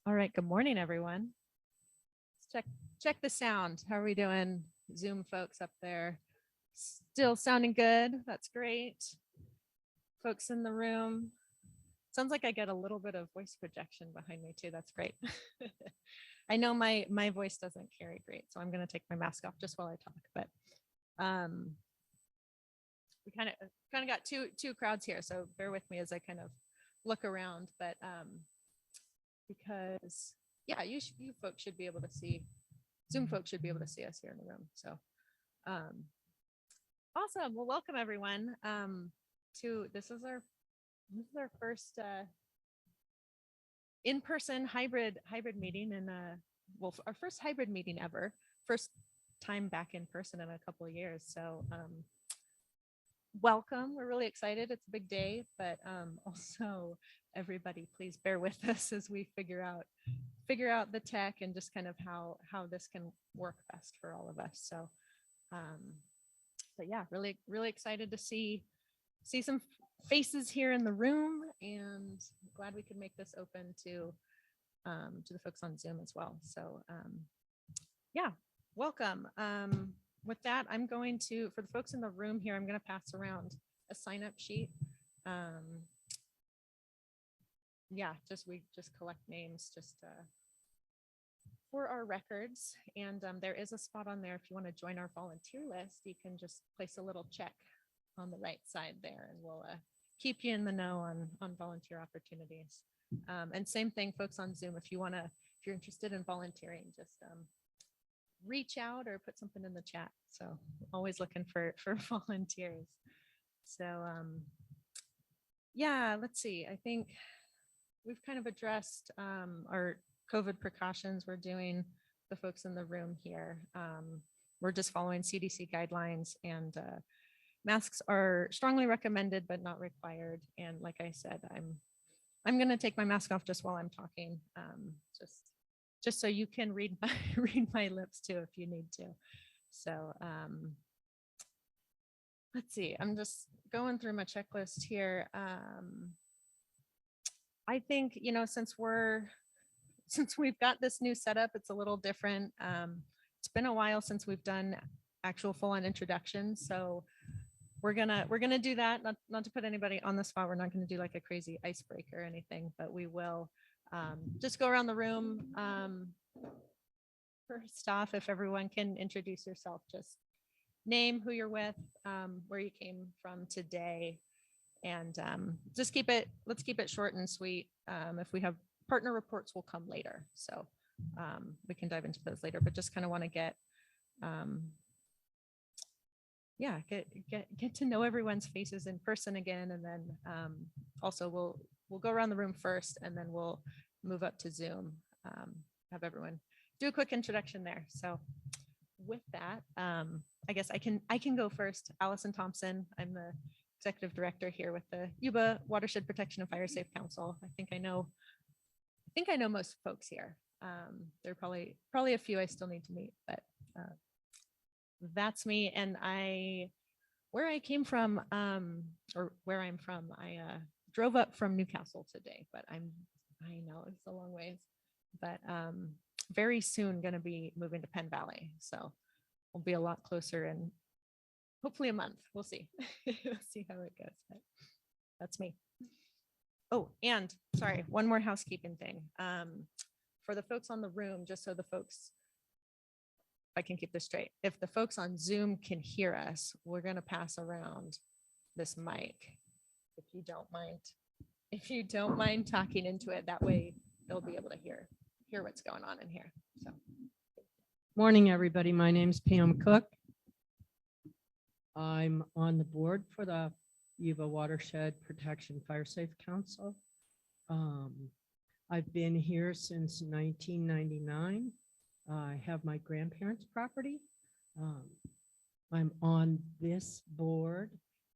All right, good morning, everyone. Let's check the sound. How are we doing? Zoom folks up there. Still sounding good. That's great. Folks in the room. Sounds like I get a little bit of voice projection behind me too. That's great. I know my voice doesn't carry great, so I'm going to take my mask off just while I talk. But we kind of got two crowds here, so bear with me as I kind of look around. But because yeah, you folks should be able to see, Zoom folks should be able to see us here in the room. So awesome. Well, welcome everyone to this is our first in-person hybrid meeting, and well, our first hybrid meeting ever, first time back in person in a couple of years. So welcome. We're really excited. It's a big day, but also everybody please bear with us as we figure out the tech and just kind of how this can work best for all of us. So but yeah, really excited to see some faces here in the room, and glad we could make this open to the folks on Zoom as well. So yeah, welcome. With that, I'm going to, for the folks in the room here, I'm going to pass around a sign-up sheet. Yeah, we just collect names just for our records. And there is a spot on there if you want to join our volunteer list. You can just place a little check on the right side there, and we'll keep you in the know on volunteer opportunities. And same thing, folks on Zoom, if you're interested in volunteering, just reach out or put something in the chat. So always looking for volunteers. So yeah, let's see. I think we've kind of addressed our COVID precautions we're doing, the folks in the room here. We're just following CDC guidelines, and masks are strongly recommended but not required. And like I said, I'm going to take my mask off just while I'm talking, just so you can read my lips too if you need to. So let's see, I'm just going through my checklist here. I think, since we've got this new setup, it's a little different. It's been a while since we've done actual full-on introductions, so we're gonna do that. Not to put anybody on the spot. We're not gonna do like a crazy icebreaker or anything, but we will just go around the room. First off, if everyone can introduce yourself, just name, who you're with, where you came from today, and let's keep it short and sweet. If we have partner reports, will come later, so we can dive into those later, but just kind of want to get to know everyone's faces in person again, and then also we'll go around the room first, and then we'll move up to Zoom, have everyone do a quick introduction there. So with that, I guess I can go first. Allison Thompson. I'm the executive director here with the Yuba Watershed Protection and Fire Safe Council. I think I know most folks here. There are probably a few I still need to meet, but that's me. And where I came from, or where I'm from, I drove up from Newcastle today, but I know it's a long ways, but very soon going to be moving to Penn Valley. So we'll be a lot closer in hopefully a month. We'll see. We'll see how it goes, but that's me. Oh, and sorry, one more housekeeping thing. For the folks on the room, just so the folks, I can keep this straight. If the folks on Zoom can hear us, we're going to pass around this mic. If you don't mind talking into it, that way they'll be able to hear what's going on in here. So, morning, everybody. My name's Pam Cook. I'm on the board for the Yuba Watershed Protection Fire Safe Council. I've been here since 1999. I have my grandparents' property. I'm on this board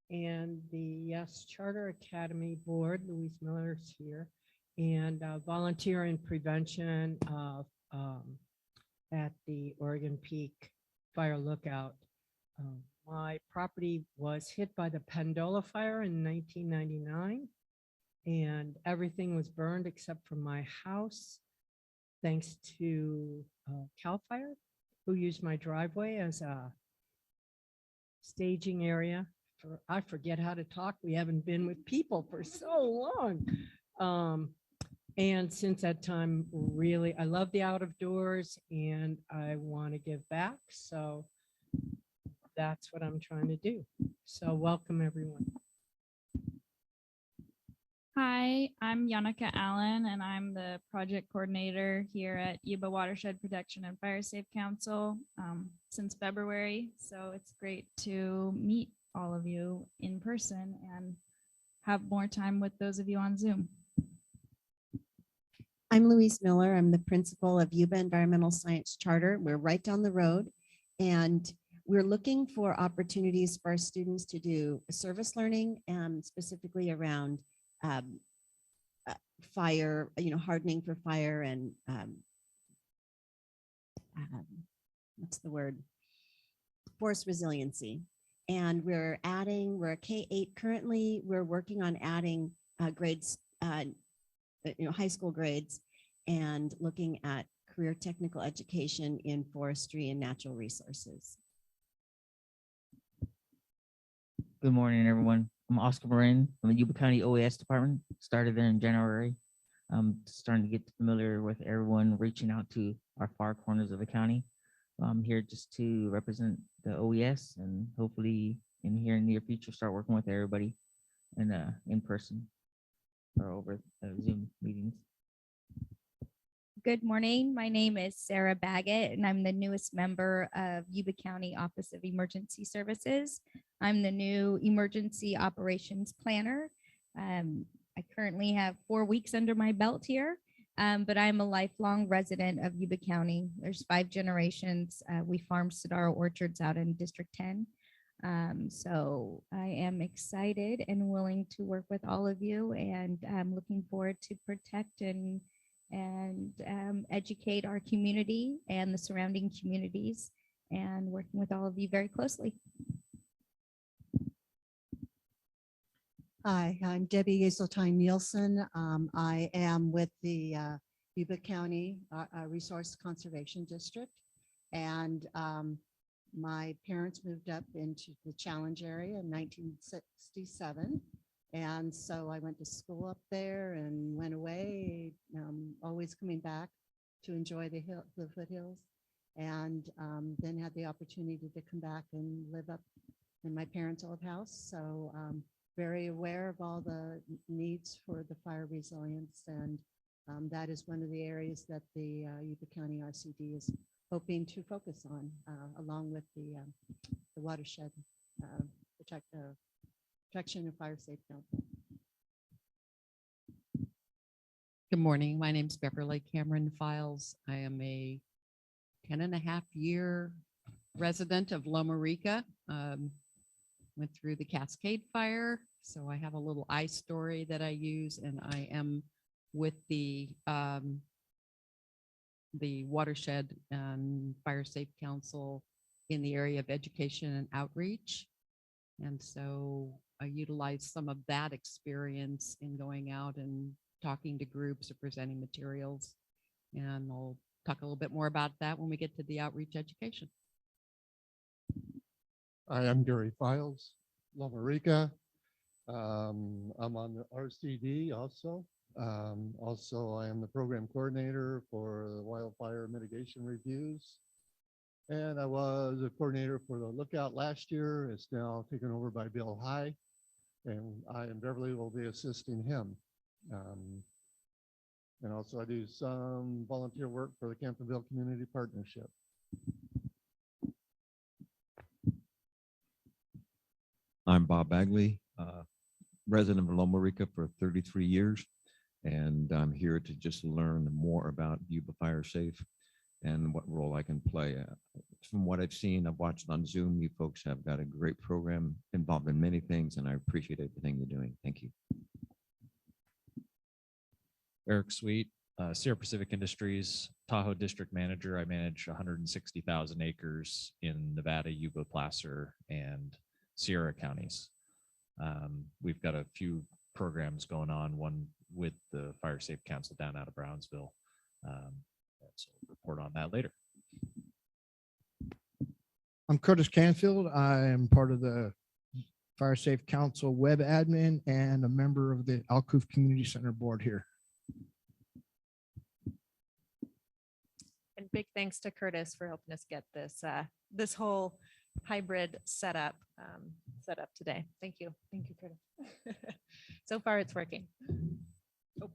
and the Yes Charter Academy board. Louise Miller's here, and volunteer in prevention of at the Oregon Peak Fire Lookout. My property was hit by the Pendola fire in 1999, and everything was burned except for my house. thanks to CAL FIRE, who used my driveway as a staging area for, I forget how to talk. We haven't been with people for so long. And since that time, really, I love the out of doors and I want to give back. So that's what I'm trying to do. So welcome, everyone. Hi, I'm Yannicka Allen, and I'm the project coordinator here at Yuba Watershed Protection and Fire Safe Council since February. So it's great to meet all of you in person and have more time with those of you on Zoom. I'm Louise Miller. I'm the principal of Yuba Environmental Science Charter. We're right down the road, and we're looking for opportunities for our students to do service learning, and specifically around fire, hardening for fire and what's the word? Force resiliency. And we're a K-8 currently. We're working on adding grades, high school grades, and looking at career technical education in forestry and natural resources. Good morning, everyone. I'm Oscar Morin from the Yuba County OAS department. Started there in January. I'm starting to get familiar with everyone, reaching out to our far corners of the county. I'm here just to represent the OES and hopefully in the near future start working with everybody in person or over Zoom meetings. Good morning. My name is Sarah Baggett, and I'm the newest member of Yuba County Office of Emergency Services. I'm the new Emergency Operations Planner. I currently have 4 weeks under my belt here, but I'm a lifelong resident of Yuba County. There's 5 generations. We farm Sidara orchards out in District 10. So I am excited and willing to work with all of you, and I'm looking forward to protect and educate our community and the surrounding communities, and working with all of you very closely. Hi, I'm Debbie Hazeltine Nielsen. I am with the Yuba County Resource Conservation District, and my parents moved up into the Challenge area in 1967. And so I went to school up there and went away, always coming back to enjoy the foothills, and then had the opportunity to come back and live up in my parents' old house. So very aware of all the needs for the fire resilience, and that is one of the areas that the Yuba County RCD is hoping to focus on, along with the watershed Protection and Fire Safe Council. Good morning. My name is Beverly Cameron Files. I am a 10.5-year resident of Loma Rica. Went through the Cascade Fire, so I have a little eye story that I use, and I am with the Watershed and Fire Safe Council in the area of education and outreach. And so I utilize some of that experience in going out and talking to groups or presenting materials. And I'll talk a little bit more about that when we get to the outreach education. Hi, I'm Gary Files, Loma Rica. I'm on the RCD also. Also, I am the program coordinator for the wildfire mitigation reviews. And I was a coordinator for the Lookout last year. It's now taken over by Bill High, and I and Beverly will be assisting him. And also I do some volunteer work for the Campbellville Community Partnership. I'm Bob Bagley, resident of Loma Rica for 33 years, and I'm here to just learn more about Yuba Fire Safe and what role I can play. From what I've seen, I've watched on Zoom, you folks have got a great program involved in many things, and I appreciate everything you're doing. Thank you. Eric Sweet, Sierra Pacific Industries, Tahoe District Manager. I manage 160,000 acres in Nevada, Yuba, Placer, and Sierra counties. We've got a few programs going on, one with the Fire Safe Council down out of Brownsville. And so we'll report on that later. I'm Curtis Canfield. I am part of the Fire Safe Council web admin and a member of the Alcoof Community Center board here. And big thanks to Curtis for helping us get this this whole hybrid setup today. Thank you, Curtis. So far, it's working. Oh.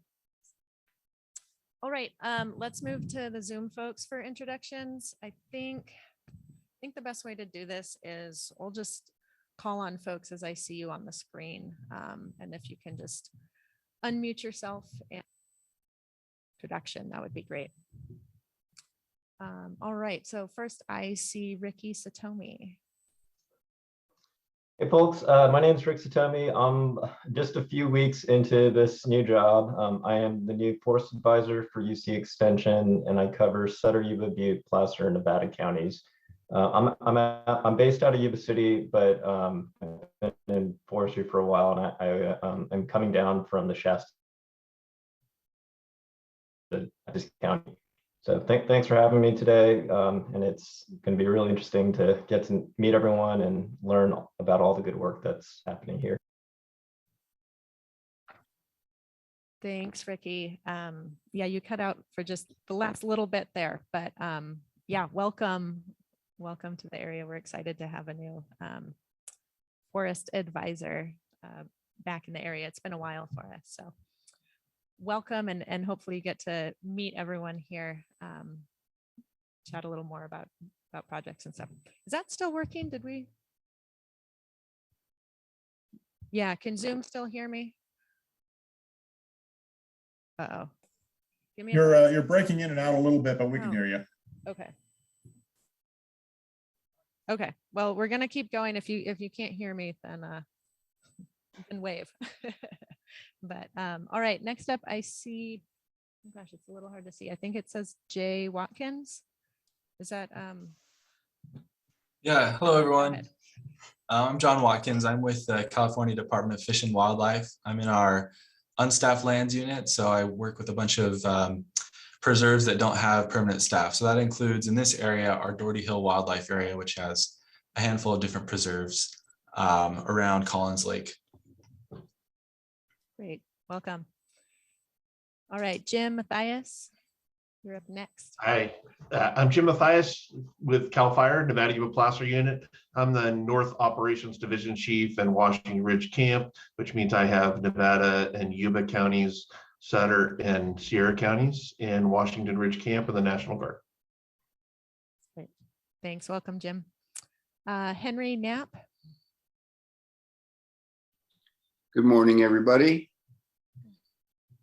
All right, let's move to the Zoom folks for introductions. I think the best way to do this is we'll just call on folks as I see you on the screen, and if you can just unmute yourself and introduction, that would be great. All right, so first I see Ricky Satomi. Hey folks, my name is Rick Satomi. I'm just a few weeks into this new job. I am the new forest advisor for UC Extension, and I cover Sutter, Yuba Butte, Placer, and Nevada counties. I'm based out of Yuba City, but I've been in forestry for a while, and I'm coming down from the Shasta County. So thanks for having me today, and it's going to be really interesting to get to meet everyone and learn about all the good work that's happening here. Thanks, Ricky. Yeah, you cut out for just the last little bit there, but yeah, welcome to the area. We're excited to have a new forest advisor back in the area. It's been a while for us, so welcome, and hopefully you get to meet everyone here, chat a little more about projects and stuff. Is that still working? Did we? Yeah, can Zoom still hear me? Uh-oh. Give me a You're breaking in and out a little bit, but we can Oh. hear you. Okay. Okay, well, we're gonna keep going. If you can't hear me, then you can wave. But all right, next up I see, oh gosh, it's a little hard to see. I think it says Jay Watkins. Is that Yeah, hello everyone. ahead. I'm John Watkins. I'm with the California Department of Fish and Wildlife. I'm in our unstaffed lands unit, so I work with a bunch of preserves that don't have permanent staff. So that includes, in this area, our Doherty Hill Wildlife Area, which has a handful of different preserves around Collins Lake. Great, welcome. All right, Jim Matthias, you're up next. Hi, I'm Jim Matthias with CAL FIRE, Nevada Yuba Placer Unit. I'm the North Operations Division Chief in Washington Ridge Camp, which means I have Nevada and Yuba counties, Sutter and Sierra counties in Washington Ridge Camp and the National Guard. Great, thanks, welcome, Jim. Henry Knapp. Good morning, everybody.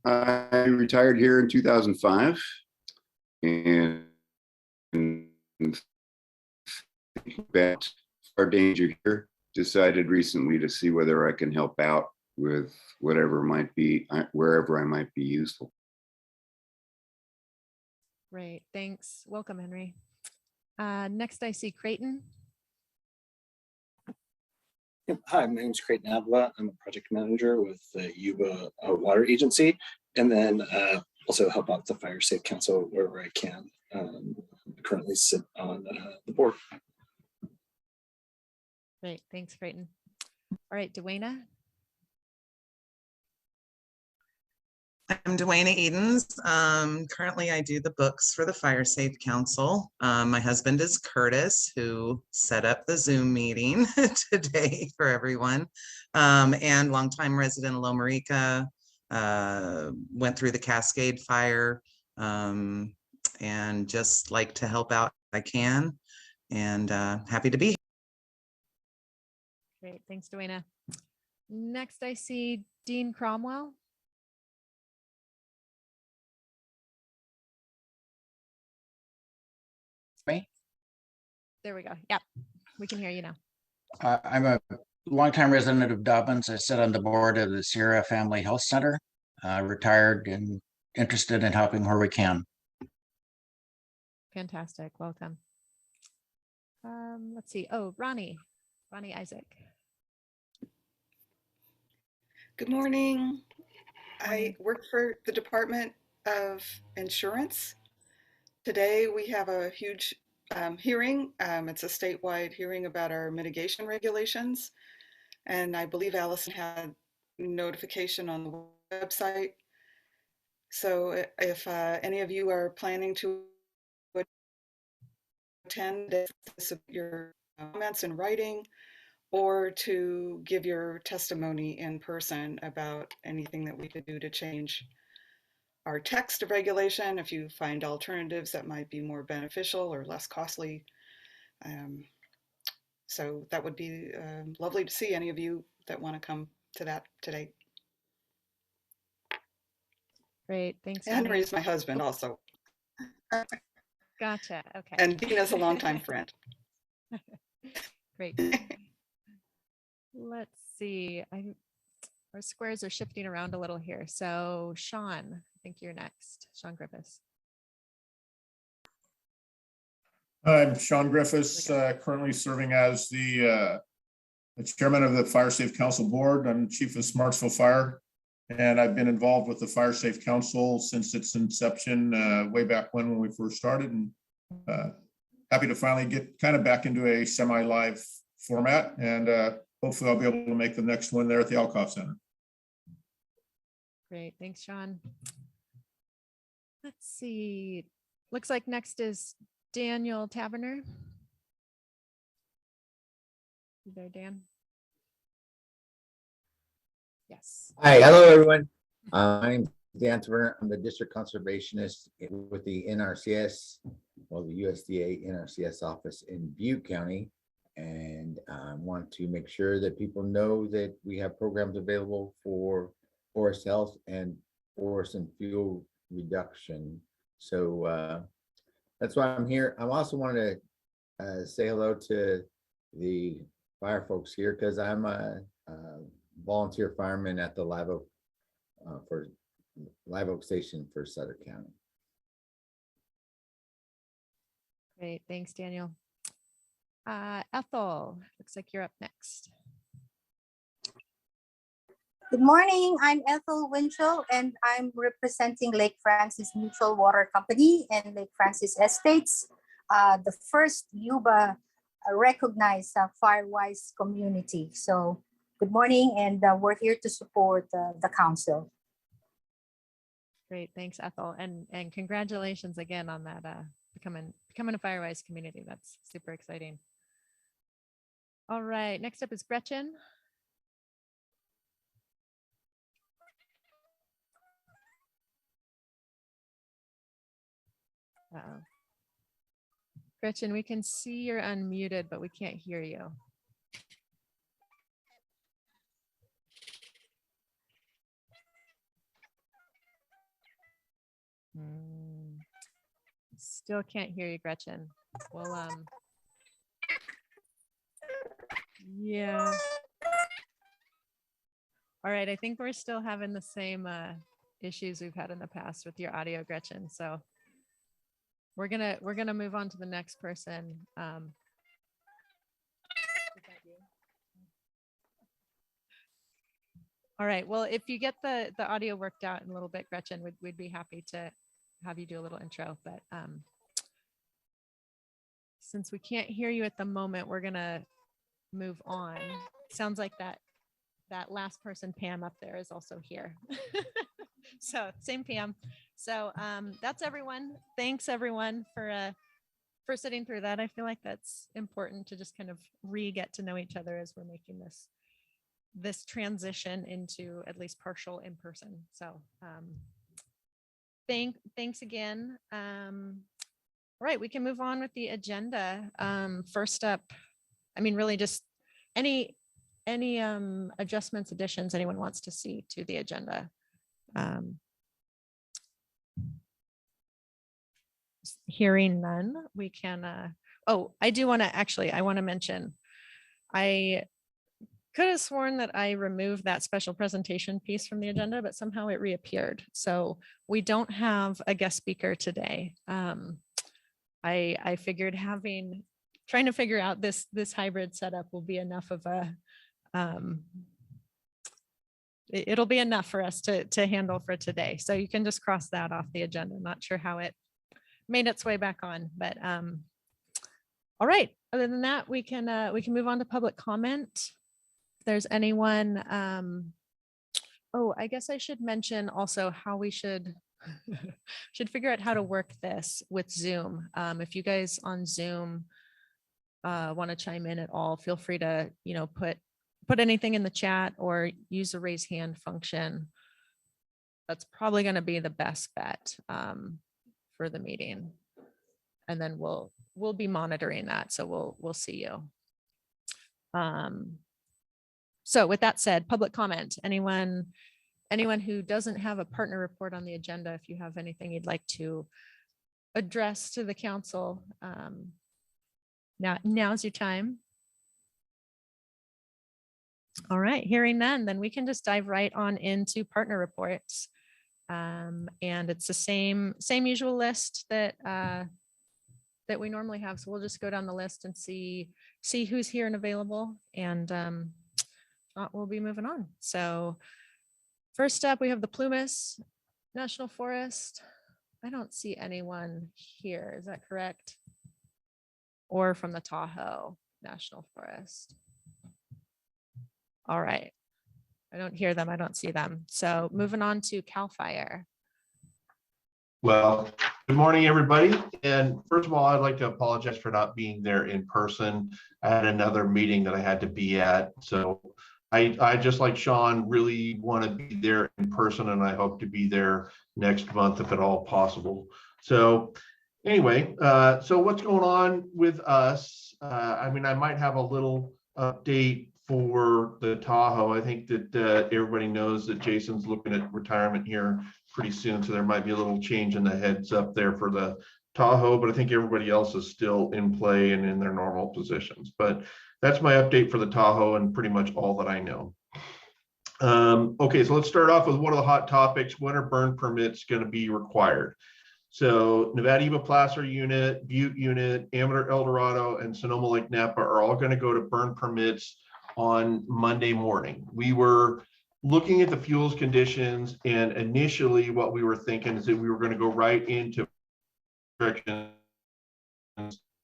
I retired here in 2005 and about our danger here, decided recently to see whether I can help out with whatever might be, wherever I might be useful. Great, thanks, welcome, Henry. Next I see Creighton. Hi, my name is Creighton Avila. I'm a project manager with the Yuba Water Agency, and then also help out the Fire Safe Council wherever I can. I currently sit on the board. Great, thanks, Creighton. All right, Dwayna. I'm Dwayna Edens. Currently, I do the books for the Fire Safe Council. My husband is Curtis, who set up the Zoom meeting today for everyone, and longtime resident of Loma Rica, went through the Cascade Fire, and just like to help out if I can, and happy to be here. Great, thanks, Dwayna. Next, I see Dean Cromwell. Me? There we go. Yep, we can hear you now. I'm a longtime resident of Dobbins. I sit on the board of the Sierra Family Health Center, retired and interested in helping where we can. Fantastic, welcome. Let's see. Oh, Ronnie Isaac. Good morning. I work for the Department of Insurance, Today we have a huge hearing. It's a statewide hearing about our mitigation regulations. And I believe Allison had notification on the website. So if any of you are planning to attend, your comments in writing or to give your testimony in person about anything that we could do to change our text of regulation, if you find alternatives that might be more beneficial or less costly. So that would be lovely to see any of you that want to come to that today. Great, thanks. Henry Yanni. is my husband also. Gotcha, okay. And Dina's a longtime friend. Great. Let's see, our squares are shifting around a little here. So Sean, I think you're next. Sean Griffiths. I'm Sean Griffiths, currently serving as the chairman of the Fire Safe Council Board. I'm chief of Smartsville Fire, and I've been involved with the Fire Safe Council since its inception way back when we first started, and happy to finally get kind of back into a semi-live format, and hopefully I'll be able to make the next one there at the Alcoff Center. Great, thanks, Sean. Let's see, looks like next is Daniel Taverner. You there, Dan? Yes. Hi, hello everyone. My name is Dan Turner. I'm the district conservationist with the NRCS, well, the USDA NRCS office in Butte County, and I want to make sure that people know that we have programs available for forest health and forest and fuel reduction. So that's why I'm here. I also wanted to say hello to the fire folks here because I'm a volunteer fireman at the Live Oak Station for Sutter County. Great, thanks, Daniel. Ethel, looks like you're up next. Good morning, I'm Ethel Winchell and I'm representing Lake Francis Mutual Water Company and Lake Francis Estates, the first Yuba recognized Firewise community. So good morning, and we're here to support the council. Great, thanks, Ethel, and congratulations again on that becoming a Firewise community. That's super exciting. All right, next up is Gretchen. Uh-oh. Gretchen, we can see you're unmuted, but we can't hear you. Still can't hear you, Gretchen. Well, yeah. All right, I think we're still having the same issues we've had in the past with your audio, Gretchen. So we're gonna move on to the next person. All right, well, if you get the audio worked out in a little bit, Gretchen, we'd be happy to have you do a little intro, but since we can't hear you at the moment, we're gonna move on. Sounds like that last person, Pam, up there is also here. So same Pam. So that's everyone. Thanks everyone for sitting through that. I feel like that's important to just kind of get to know each other as we're making this transition into at least partial in person. So thanks again. All right, we can move on with the agenda. First up, I mean, really just any adjustments, additions anyone wants to see to the agenda. Hearing none, we can, oh, I do want to I want to mention, I could have sworn that I removed that special presentation piece from the agenda, but somehow it reappeared. So we don't have a guest speaker today. I figured trying to figure out this hybrid setup will be enough of a, it'll be enough for us to handle for today. So you can just cross that off the agenda. Not sure how it made its way back on, but all right. Other than that, we can move on to public comment. If there's anyone, oh, I guess I should mention also how we should figure out how to work this with Zoom. If you guys on Zoom want to chime in at all, feel free to, put anything in the chat or use the raise hand function. That's probably going to be the best bet for the meeting. And then we'll be monitoring that. So we'll see you. So with that said, public comment, anyone who doesn't have a partner report on the agenda, if you have anything you'd like to address to the council, now's your time. All right, hearing none, then we can just dive right on into partner reports. And it's the same usual list that we normally have. So we'll just go down the list and see who's here and available, and we'll be moving on. So first up, we have the Plumas National Forest. I don't see anyone here. Is that correct? Or from the Tahoe National Forest. All right. I don't hear them. I don't see them. So moving on to CAL FIRE. Well, good morning, everybody. And first of all, I'd like to apologize for not being there in person. I had another meeting that I had to be at. So I just like Sean really want to be there in person, and I hope to be there next month if at all possible. So anyway, so what's going on with us? I mean, I might have a little update for the Tahoe. I think that everybody knows that Jason's looking at retirement here pretty soon, so there might be a little change in the heads up there for the Tahoe, but I think everybody else is still in play and in their normal positions. But that's my update for the Tahoe and pretty much all that I know. Okay, so let's start off with one of the hot topics. When are burn permits going to be required? So Nevada Yuba Placer unit, Butte unit, Amador El Dorado, and Sonoma Lake Napa are all going to go to burn permits on Monday morning. We were looking at the fuels conditions, and initially what we were thinking is that we were going to go right into restrictions.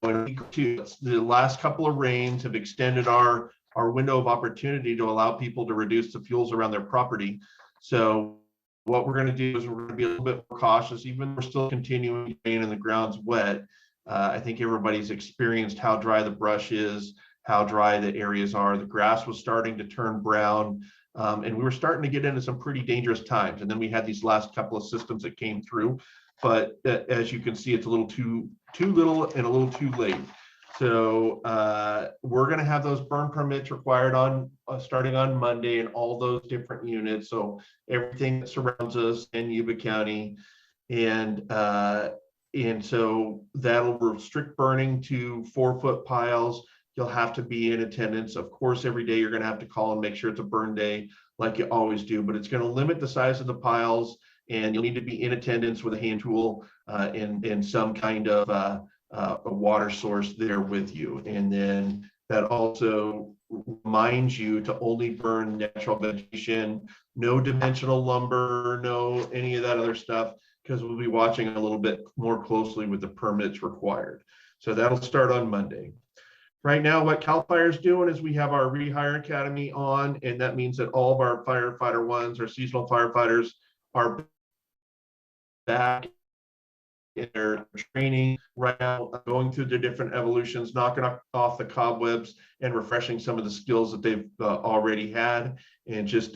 The last couple of rains have extended our window of opportunity to allow people to reduce the fuels around their property. So what we're going to do is we're going to be a little bit more cautious, even though we're still continuing to rain and the ground's wet. I think everybody's experienced how dry the brush is, how dry the areas are. The grass was starting to turn brown, and we were starting to get into some pretty dangerous times. And then we had these last couple of systems that came through, but as you can see, it's a little too little and a little too late. So we're going to have those burn permits required on starting on Monday in all those different units. So everything that surrounds us in Yuba County, and so that'll restrict burning to 4-foot piles. You'll have to be in attendance. Of course, every day you're going to have to call and make sure it's a burn day like you always do, but it's going to limit the size of the piles, and you'll need to be in attendance with a hand tool and some kind of a water source there with you. And then that also reminds you to only burn natural vegetation, no dimensional lumber, no any of that other stuff, because we'll be watching a little bit more closely with the permits required. So that'll start on Monday. Right now, what CAL FIRE is doing is we have our Rehire Academy on, and that means that all of our firefighter ones, our seasonal firefighters, are back in their training right now, going through the different evolutions, knocking off the cobwebs and refreshing some of the skills that they've already had, and just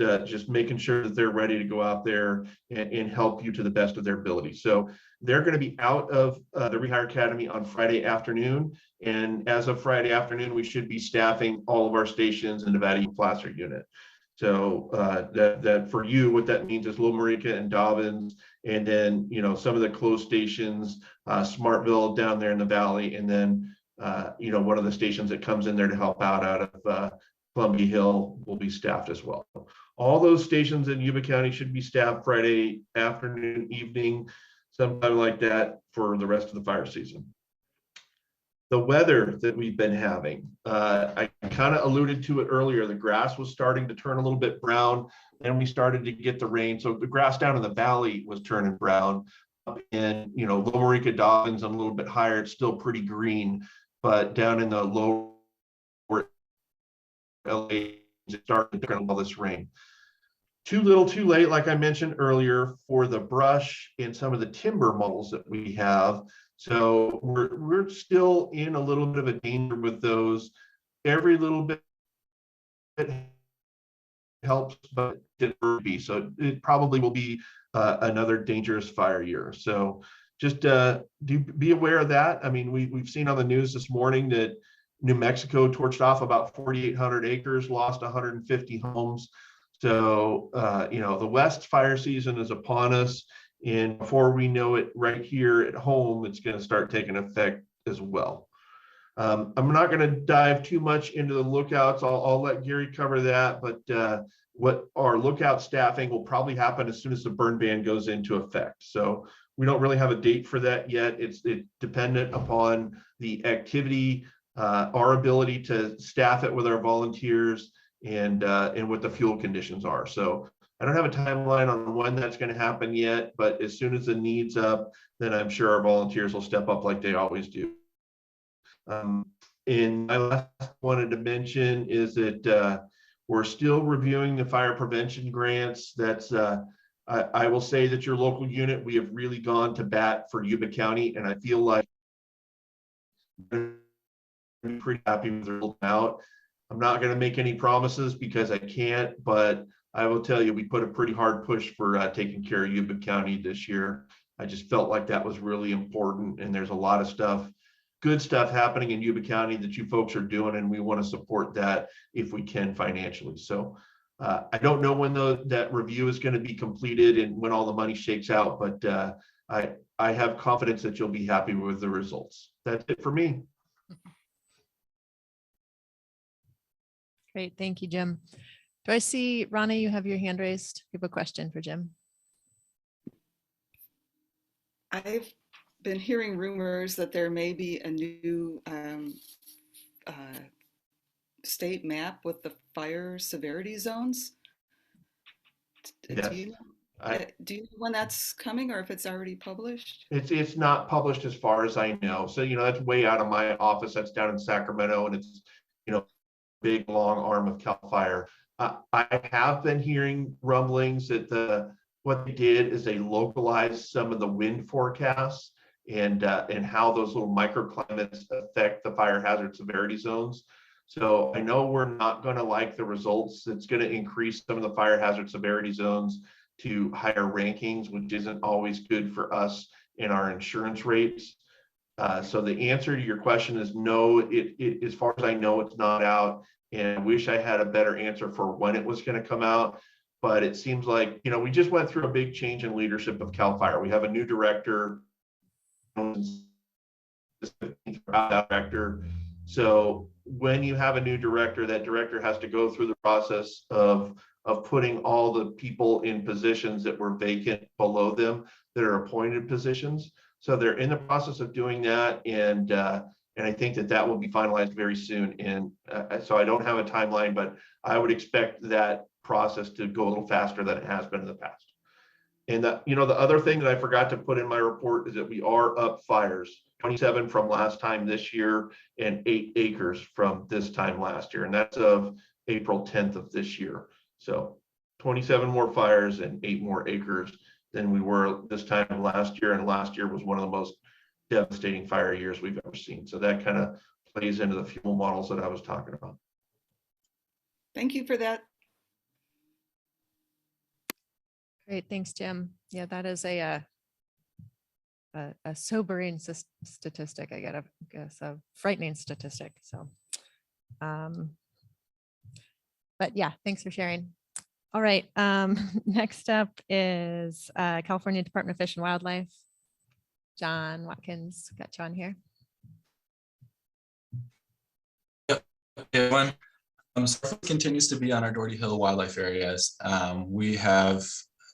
making sure that they're ready to go out there and help you to the best of their ability. So they're going to be out of the Rehire Academy on Friday afternoon. And as of Friday afternoon, we should be staffing all of our stations in Nevada Placer unit. So that for you, what that means is Loma Rica and Dobbins, and then, some of the closed stations, Smartville down there in the valley, and then, one of the stations that comes in there to help out of Columbia Hill will be staffed as well. All those stations in Yuba County should be staffed Friday afternoon, evening, sometime like that for the rest of the fire season. The weather that we've been having, I kind of alluded to it earlier. The grass was starting to turn a little bit brown, and we started to get the rain. So the grass down in the valley was turning brown. in, Loma Rica, Dobbins, and a little bit higher, it's still pretty green, but down in the lower LA, it's starting to all this rain. Too little, too late, like I mentioned earlier, for the brush and some of the timber models that we have. So we're still in a little bit of a danger with those. Every little bit helps, but it will be. So it probably will be another dangerous fire year. So just be aware of that. I mean, we've seen on the news this morning that New Mexico torched off about 4,800 acres, lost 150 homes. So, the West fire season is upon us. And before we know it, right here at home, it's going to start taking effect as well. I'm not going to dive too much into the lookouts. I'll let Gary cover that. But what our lookout staffing will probably happen as soon as the burn ban goes into effect. So we don't really have a date for that yet. It's dependent upon the activity, our ability to staff it with our volunteers, and what the fuel conditions are. So I don't have a timeline on when that's going to happen yet, but as soon as the need's up, then I'm sure our volunteers will step up like they always do. And my last wanted to mention is that we're still reviewing the fire prevention grants. That's I will say that your local unit, we have really gone to bat for Yuba County, and I feel like I'm pretty happy with the result out. I'm not going to make any promises because I can't, but I will tell you, we put a pretty hard push for taking care of Yuba County this year. I just felt like that was really important, and there's a lot of stuff, good stuff happening in Yuba County that you folks are doing, and we want to support that if we can financially. So I don't know when that review is going to be completed and when all the money shakes out, but I have confidence that you'll be happy with the results. That's it for me. Great. Thank you, Jim. Do I see, Rana, you have your hand raised? You have a question for Jim. I've been hearing rumors that there may be a new state map with the fire severity zones. Yes. Do you know when that's coming, or if it's already published? It's not published as far as I know. So, that's way out of my office. That's down in Sacramento, and it's, big long arm of CAL FIRE. I have been hearing rumblings that what they did is they localized some of the wind forecasts and how those little microclimates affect the fire hazard severity zones. So I know we're not going to like the results. It's going to increase some of the fire hazard severity zones to higher rankings, which isn't always good for us in our insurance rates. So the answer to your question is no, it as far as I know, it's not out. And I wish I had a better answer for when it was going to come out. But it seems like, we just went through a big change in leadership of CAL FIRE. We have a new director. So when you have a new director, that director has to go through the process of putting all the people in positions that were vacant below them that are appointed positions. So they're in the process of doing that, and I think that will be finalized very soon. And so I don't have a timeline, but I would expect that process to go a little faster than it has been in the past. And the other thing that I forgot to put in my report is that we are up fires, 27 from last time this year and 8 acres from this time last year. And that's of April 10th of this year. So 27 more fires and 8 more acres than we were this time last year. And last year was one of the most devastating fire years we've ever seen. So that kind of plays into the fuel models that I was talking about. Thank you for that. Great. Thanks, Jim. Yeah, that is a sobering statistic. I guess a frightening statistic. So, but yeah, thanks for sharing. All right. Next up is California Department of Fish and Wildlife. John Watkins, got you on here. Yep. Everyone. So continues to be on our Doherty Hill wildlife areas. We have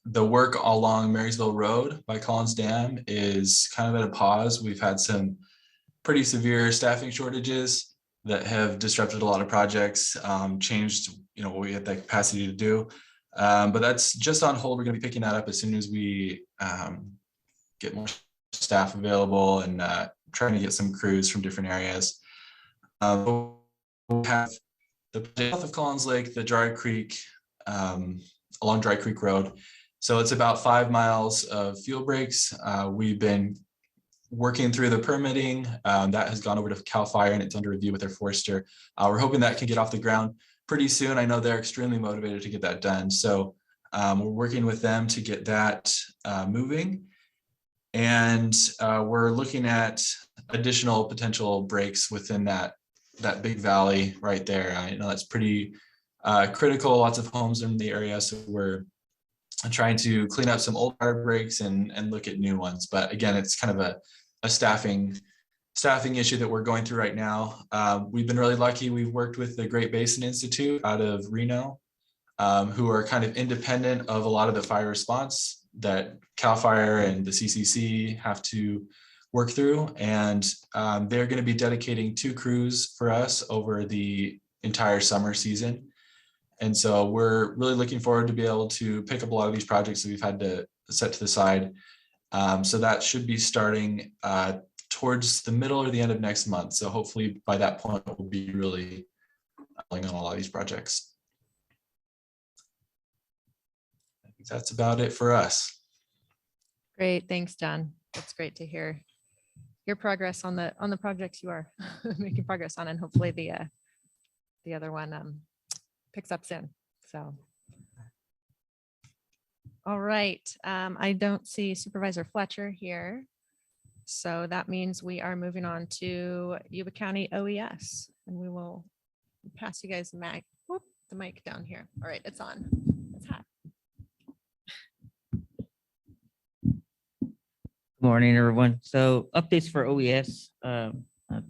the work along Marysville Road by Collins Dam is kind of at a pause. We've had some pretty severe staffing shortages that have disrupted a lot of projects, changed what we had the capacity to do. But that's just on hold. We're going to be picking that up as soon as we get more staff available and trying to get some crews from different areas. We have the south of Collins Lake, the Dry Creek, along Dry Creek Road. So it's about 5 miles of fuel breaks. We've been working through the permitting. That has gone over to CAL FIRE and it's under review with their forester. We're hoping that can get off the ground pretty soon. I know they're extremely motivated to get that done. So we're working with them to get that moving. And we're looking at additional potential breaks within that big valley right there. I know that's pretty critical, lots of homes in the area. So we're trying to clean up some old fire breaks and look at new ones. But again, it's kind of a staffing issue that we're going through right now. We've been really lucky. We've worked with the Great Basin Institute out of Reno, who are kind of independent of a lot of the fire response that CAL FIRE and the CCC have to work through. And they're going to be dedicating 2 crews for us over the entire summer season. And so we're really looking forward to be able to pick up a lot of these projects that we've had to set to the side. So that should be starting towards the middle or the end of next month. So hopefully by that point, we'll be really on a lot of these projects. I think that's about it for us. Great, thanks, John. That's great to hear your progress on the projects you are making progress on, and hopefully the other one picks up soon. So, all right. I don't see Supervisor Fletcher here. So that means we are moving on to Yuba County OES, and we will pass you guys the mic down here. All right, it's on. It's hot. Good morning, everyone. So updates for OES,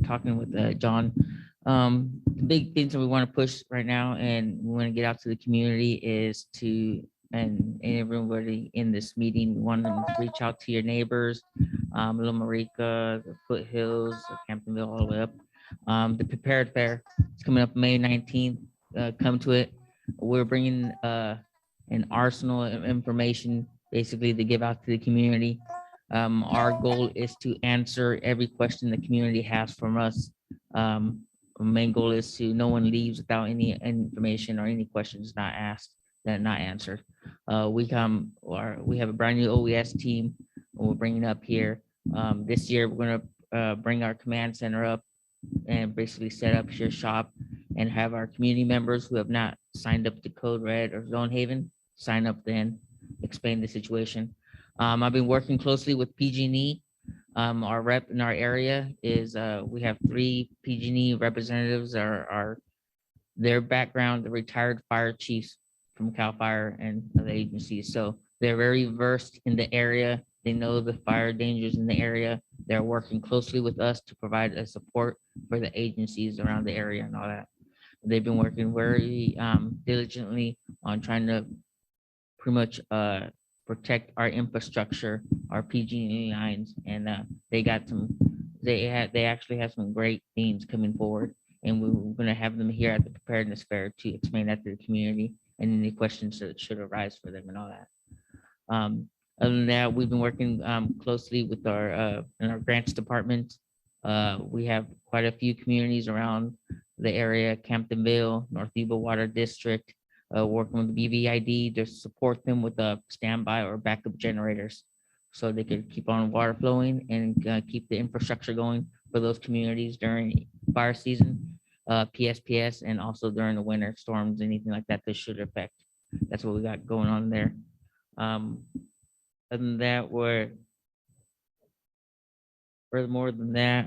talking with John. The big things that we want to push right now and we want to get out to the community is and everybody in this meeting, we want them to reach out to your neighbors, Little Marica, the Foothills, Camptonville, all the way up. The Prepared Fair is coming up May 19th. Come to it. We're bringing an arsenal of information basically to give out to the community. Our goal is to answer every question the community has from us. Our main goal is to no one leaves without any information or any questions not asked that not answered. We have a brand new OES team we're bringing up here. This year we're going to bring our command center up and basically set up your shop and have our community members who have not signed up to Code Red or Zone Haven sign up, then explain the situation. I've been working closely with PG&E. Our rep in our area is we have 3 PG&E representatives. Their background, the retired fire chiefs from CAL FIRE and other agencies. So they're very versed in the area. They know the fire dangers in the area. They're working closely with us to provide a support for the agencies around the area and all that. They've been working very diligently on trying to pretty much protect our infrastructure, our PG&E lines, and they actually have some great themes coming forward, and we're going to have them here at the preparedness fair to explain that to the community and any questions that should arise for them and all that. Other than that, we've been working closely with our in our grants department. We have quite a few communities around the area, Camptonville, North Yuba Water District, working with the BVID to support them with standby or backup generators so they could keep on water flowing and keep the infrastructure going for those communities during fire season, PSPS, and also during the winter storms, anything like that that should affect. That's what we got going on there. Other than that, furthermore than that,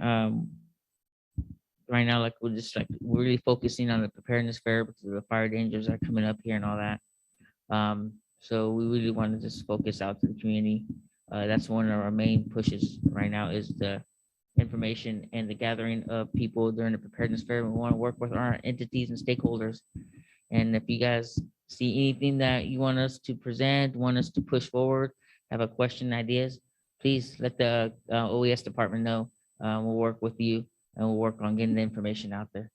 right now, like we're really focusing on the preparedness fair because of the fire dangers are coming up here and all that. So we really want to just focus out to the community. That's one of our main pushes right now is the information and the gathering of people during the preparedness fair. We want to work with our entities and stakeholders. And if you guys see anything that you want us to present, want us to push forward, have a question, ideas, please let the OES department know. We'll work with you and we'll work on getting the information out there.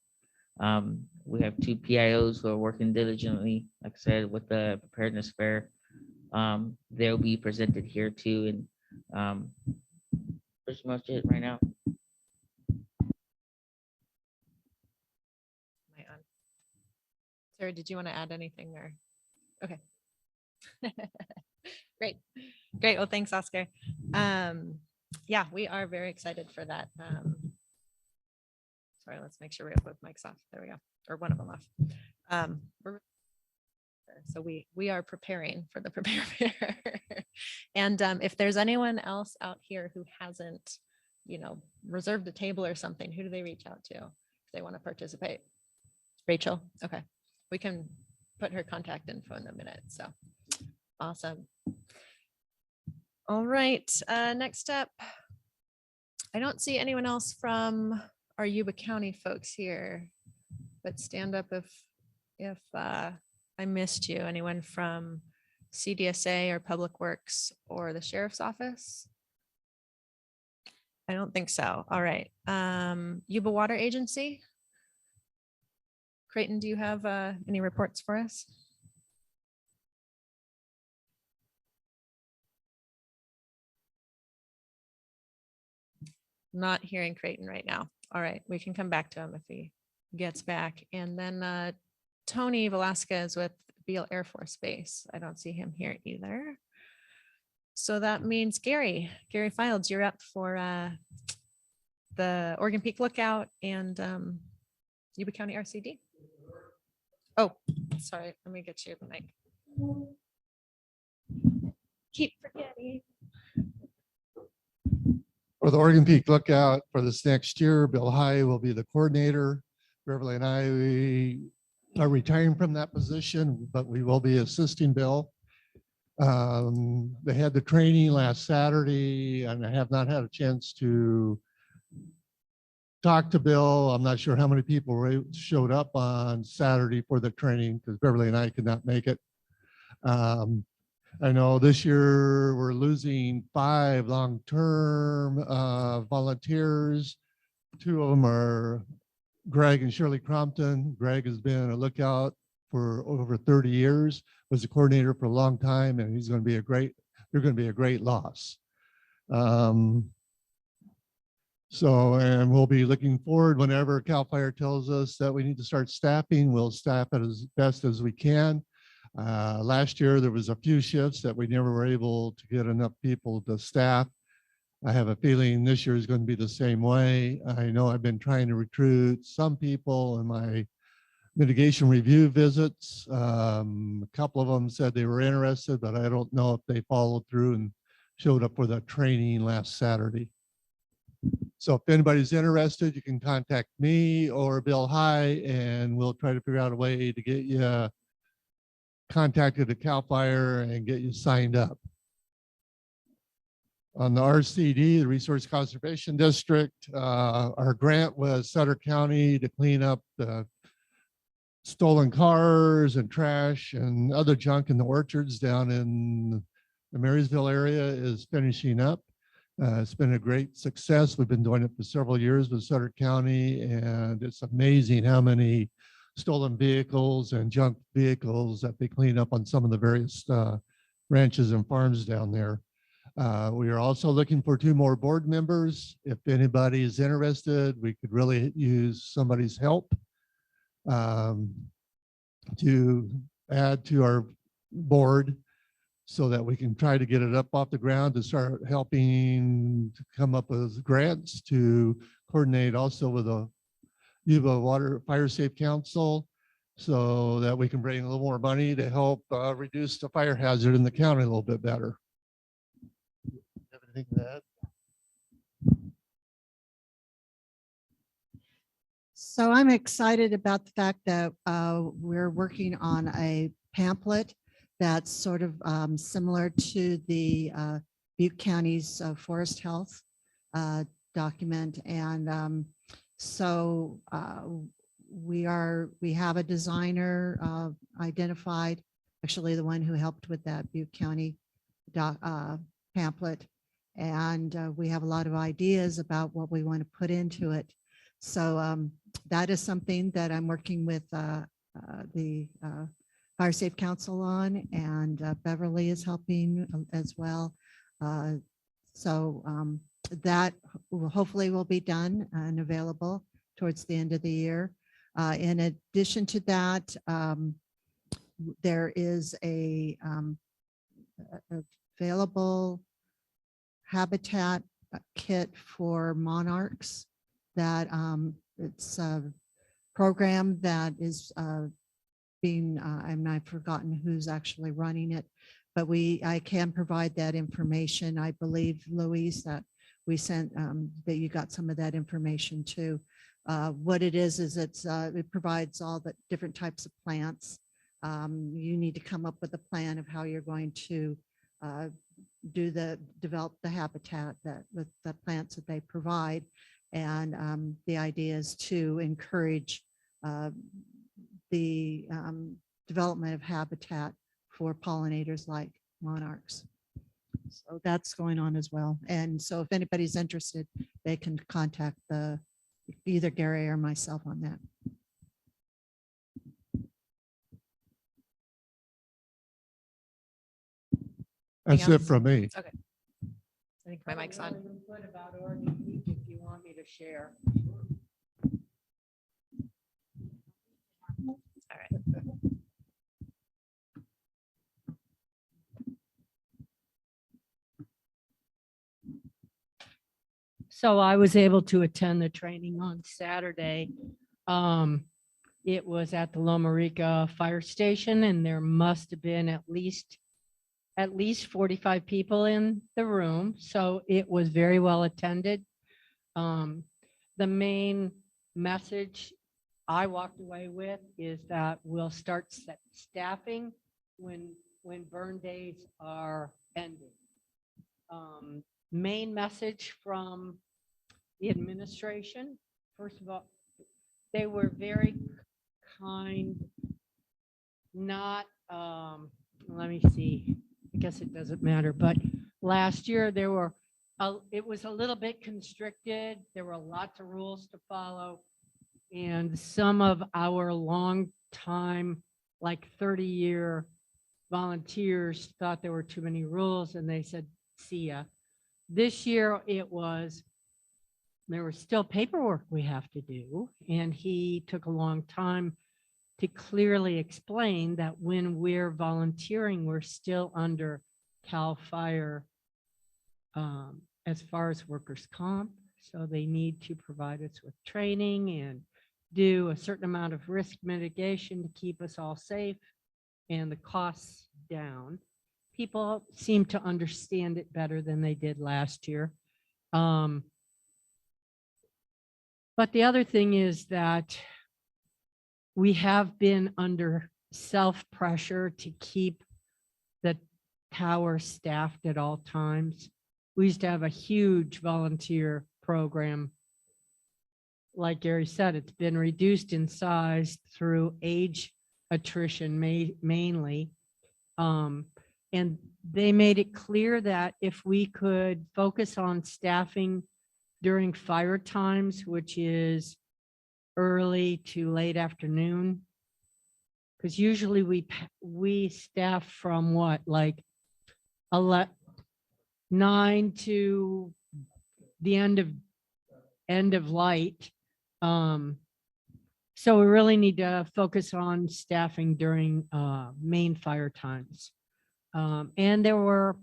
We have 2 PIOs who are working diligently, like I said, with the preparedness fair. They'll be presented here too, Pretty much it right now. Am I on? Sarah, did you want to add anything or? Okay. Great. Great. Well, thanks, Oscar. Yeah, we are very excited for that. Sorry, let's make sure we have both mics off. There we go. Or one of them off. So we are preparing for the prepare. And if there's anyone else out here who hasn't, reserved a table or something, who do they reach out to if they want to participate? Rachel. Okay. We can put her contact info in a minute. So awesome. All right. Next up, I don't see anyone else from our Yuba County folks here, but stand up if I missed you. Anyone from CDSA or Public Works or the Sheriff's Office? I don't think so. All right. Yuba Water Agency. Creighton, do you have any reports for us? Not hearing Creighton right now. All right, we can come back to him if he gets back. And then Tony Velasquez with Beale Air Force Base. I don't see him here either. So that means Gary Fields, you're up for the Oregon Peak Lookout and Yuba County RCD. Oh, sorry, let me get you the mic. Keep forgetting. For the Oregon Peak Lookout for this next year, Bill High will be the coordinator. Beverly and I, we are retiring from that position, but we will be assisting Bill. They had the training last Saturday and I have not had a chance to talk to Bill. I'm not sure how many people showed up on Saturday for the training because Beverly and I could not make it. I know this year we're losing 5 long-term volunteers. 2 of them are Greg and Shirley Crompton. Greg has been a lookout for over 30 years, was a coordinator for a long time, and he's going to be they're going to be a great loss. And we'll be looking forward whenever CAL FIRE tells us that we need to start staffing, we'll staff it as best as we can. Last year, there was a few shifts that we never were able to get enough people to staff. I have a feeling this year is going to be the same way. I know I've been trying to recruit some people in my mitigation review visits. A couple of them said they were interested, but I don't know if they followed through and showed up for the training last Saturday. So if anybody's interested, you can contact me or Bill High, and we'll try to figure out a way to get you contacted at CAL FIRE and get you signed up. On the RCD, the Resource Conservation District, our grant was Sutter County to clean up the stolen cars and trash and other junk in the orchards down in the Marysville area is finishing up. It's been a great success. We've been doing it for several years with Sutter County, and it's amazing how many stolen vehicles and junk vehicles that they clean up on some of the various ranches and farms down there. We are also looking for 2 more board members. If anybody is interested, we could really use somebody's help to add to our board so that we can try to get it up off the ground to start helping to come up with grants to coordinate also with a Yuba Fire Safe Council so that we can bring a little more money to help reduce the fire hazard in the county a little bit better. Have anything to add? So I'm excited about the fact that we're working on a pamphlet that's sort of similar to the Butte County's forest health document. And so we have a designer identified, actually the one who helped with that Butte County pamphlet. And we have a lot of ideas about what we want to put into it. So that is something that I'm working with the Fire Safe Council on, and Beverly is helping as well. So that hopefully will be done and available towards the end of the year. In addition to that, there is available habitat kit for monarchs that it's a program that is being, I've forgotten who's actually running it, but I can provide that information. I believe, Louise, that we sent, that you got some of that information too. What it is it provides all the different types of plants. You need to come up with a plan of how you're going to develop the habitat with the plants that they provide. And the idea is to encourage the development of habitat for pollinators like monarchs. So that's going on as well. And so if anybody's interested, they can contact either Gary or myself on that. That's it from me. Okay. I think my mic's on. If you want me to share. All right. So I was able to attend the training on Saturday. It was at the Loma Rica Fire Station, and there must have been at least 45 people in the room. So it was very well attended. The main message I walked away with is that we'll start staffing when burn days are ending. Main message from the administration, first of all, they were very kind, not, let me see, I guess it doesn't matter, but last year it was a little bit constricted. There were lots of rules to follow. And some of our long time, like 30-year volunteers thought there were too many rules and they said, see ya. This year there was still paperwork we have to do. And he took a long time to clearly explain that when we're volunteering, we're still under CAL FIRE as far as workers' comp. So they need to provide us with training and do a certain amount of risk mitigation to keep us all safe and the costs down. People seem to understand it better than they did last year. But the other thing is that we have been under self-pressure to keep the tower staffed at all times. We used to have a huge volunteer program. Like Gary said, it's been reduced in size through age attrition mainly. And they made it clear that if we could focus on staffing during fire times, which is early to late afternoon, because usually we staff from what, like 9 to the end of light. So we really need to focus on staffing during main fire times. And there were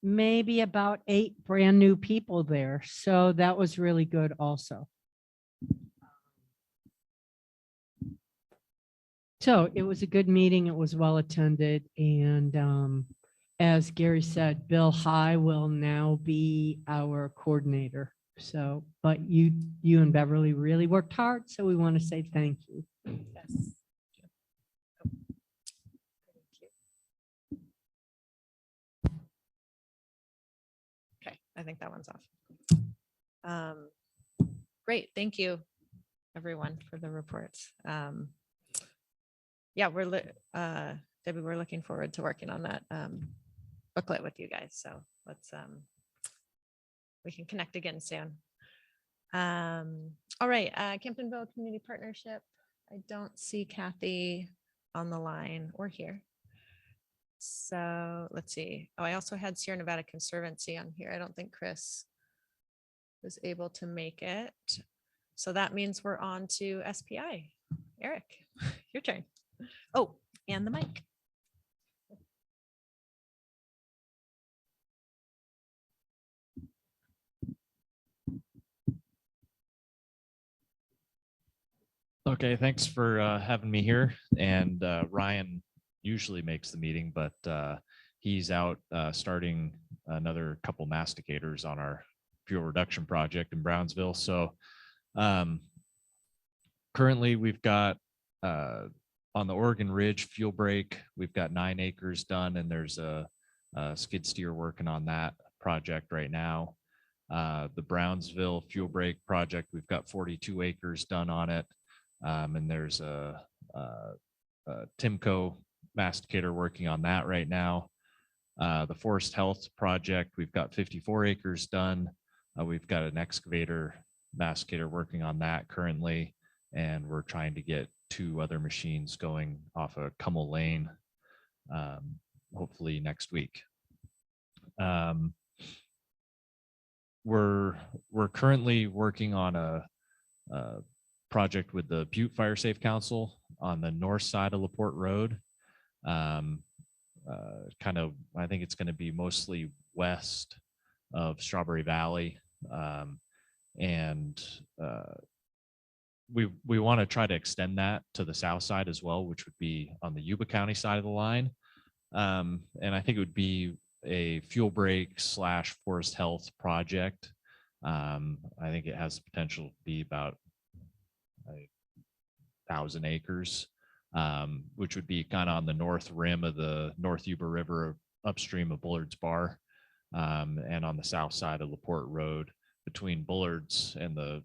maybe about 8 brand new people there. So that was really good also. So it was a good meeting. It was well attended. And as Gary said, Bill High will now be our coordinator. So, but you and Beverly really worked hard. So we want to say thank you. Yes. Okay, I think that one's off. Great, thank you, everyone, for the reports. Yeah, Debbie, we're looking forward to working on that booklet with you guys. So let's we can connect again soon. All right, Camptonville Community Partnership. I don't see Kathy on the line or here. So let's see. Oh, I also had Sierra Nevada Conservancy on here. I don't think Chris was able to make it. So that means we're on to SPI. Eric, your turn. Oh, and the mic. Okay, thanks for having me here. And Ryan usually makes the meeting, but he's out starting another couple masticators on our fuel reduction project in Brownsville. So currently we've got on the Oregon Ridge fuel break, we've got 9 acres done, and there's a skid steer working on that project right now. The Brownsville fuel break project, we've got 42 acres done on it. And there's a Timco masticator working on that right now. The Forest Health project, we've got 54 acres done. We've got an excavator masticator working on that currently, and we're trying to get 2 other machines going off of Cummel Lane, hopefully next week. We're currently working on a project with the Butte Fire Safe Council on the north side of LaPorte Road. Kind of, I think it's going to be mostly west of Strawberry Valley. And we want to try to extend that to the south side as well, which would be on the Yuba County side of the line. And I think it would be a fuel break / forest health project. I think it has the potential to be about 1,000 acres, which would be kind of on the north rim of the North Yuba River upstream of Bullard's Bar, and on the south side of LaPorte Road between Bullard's and the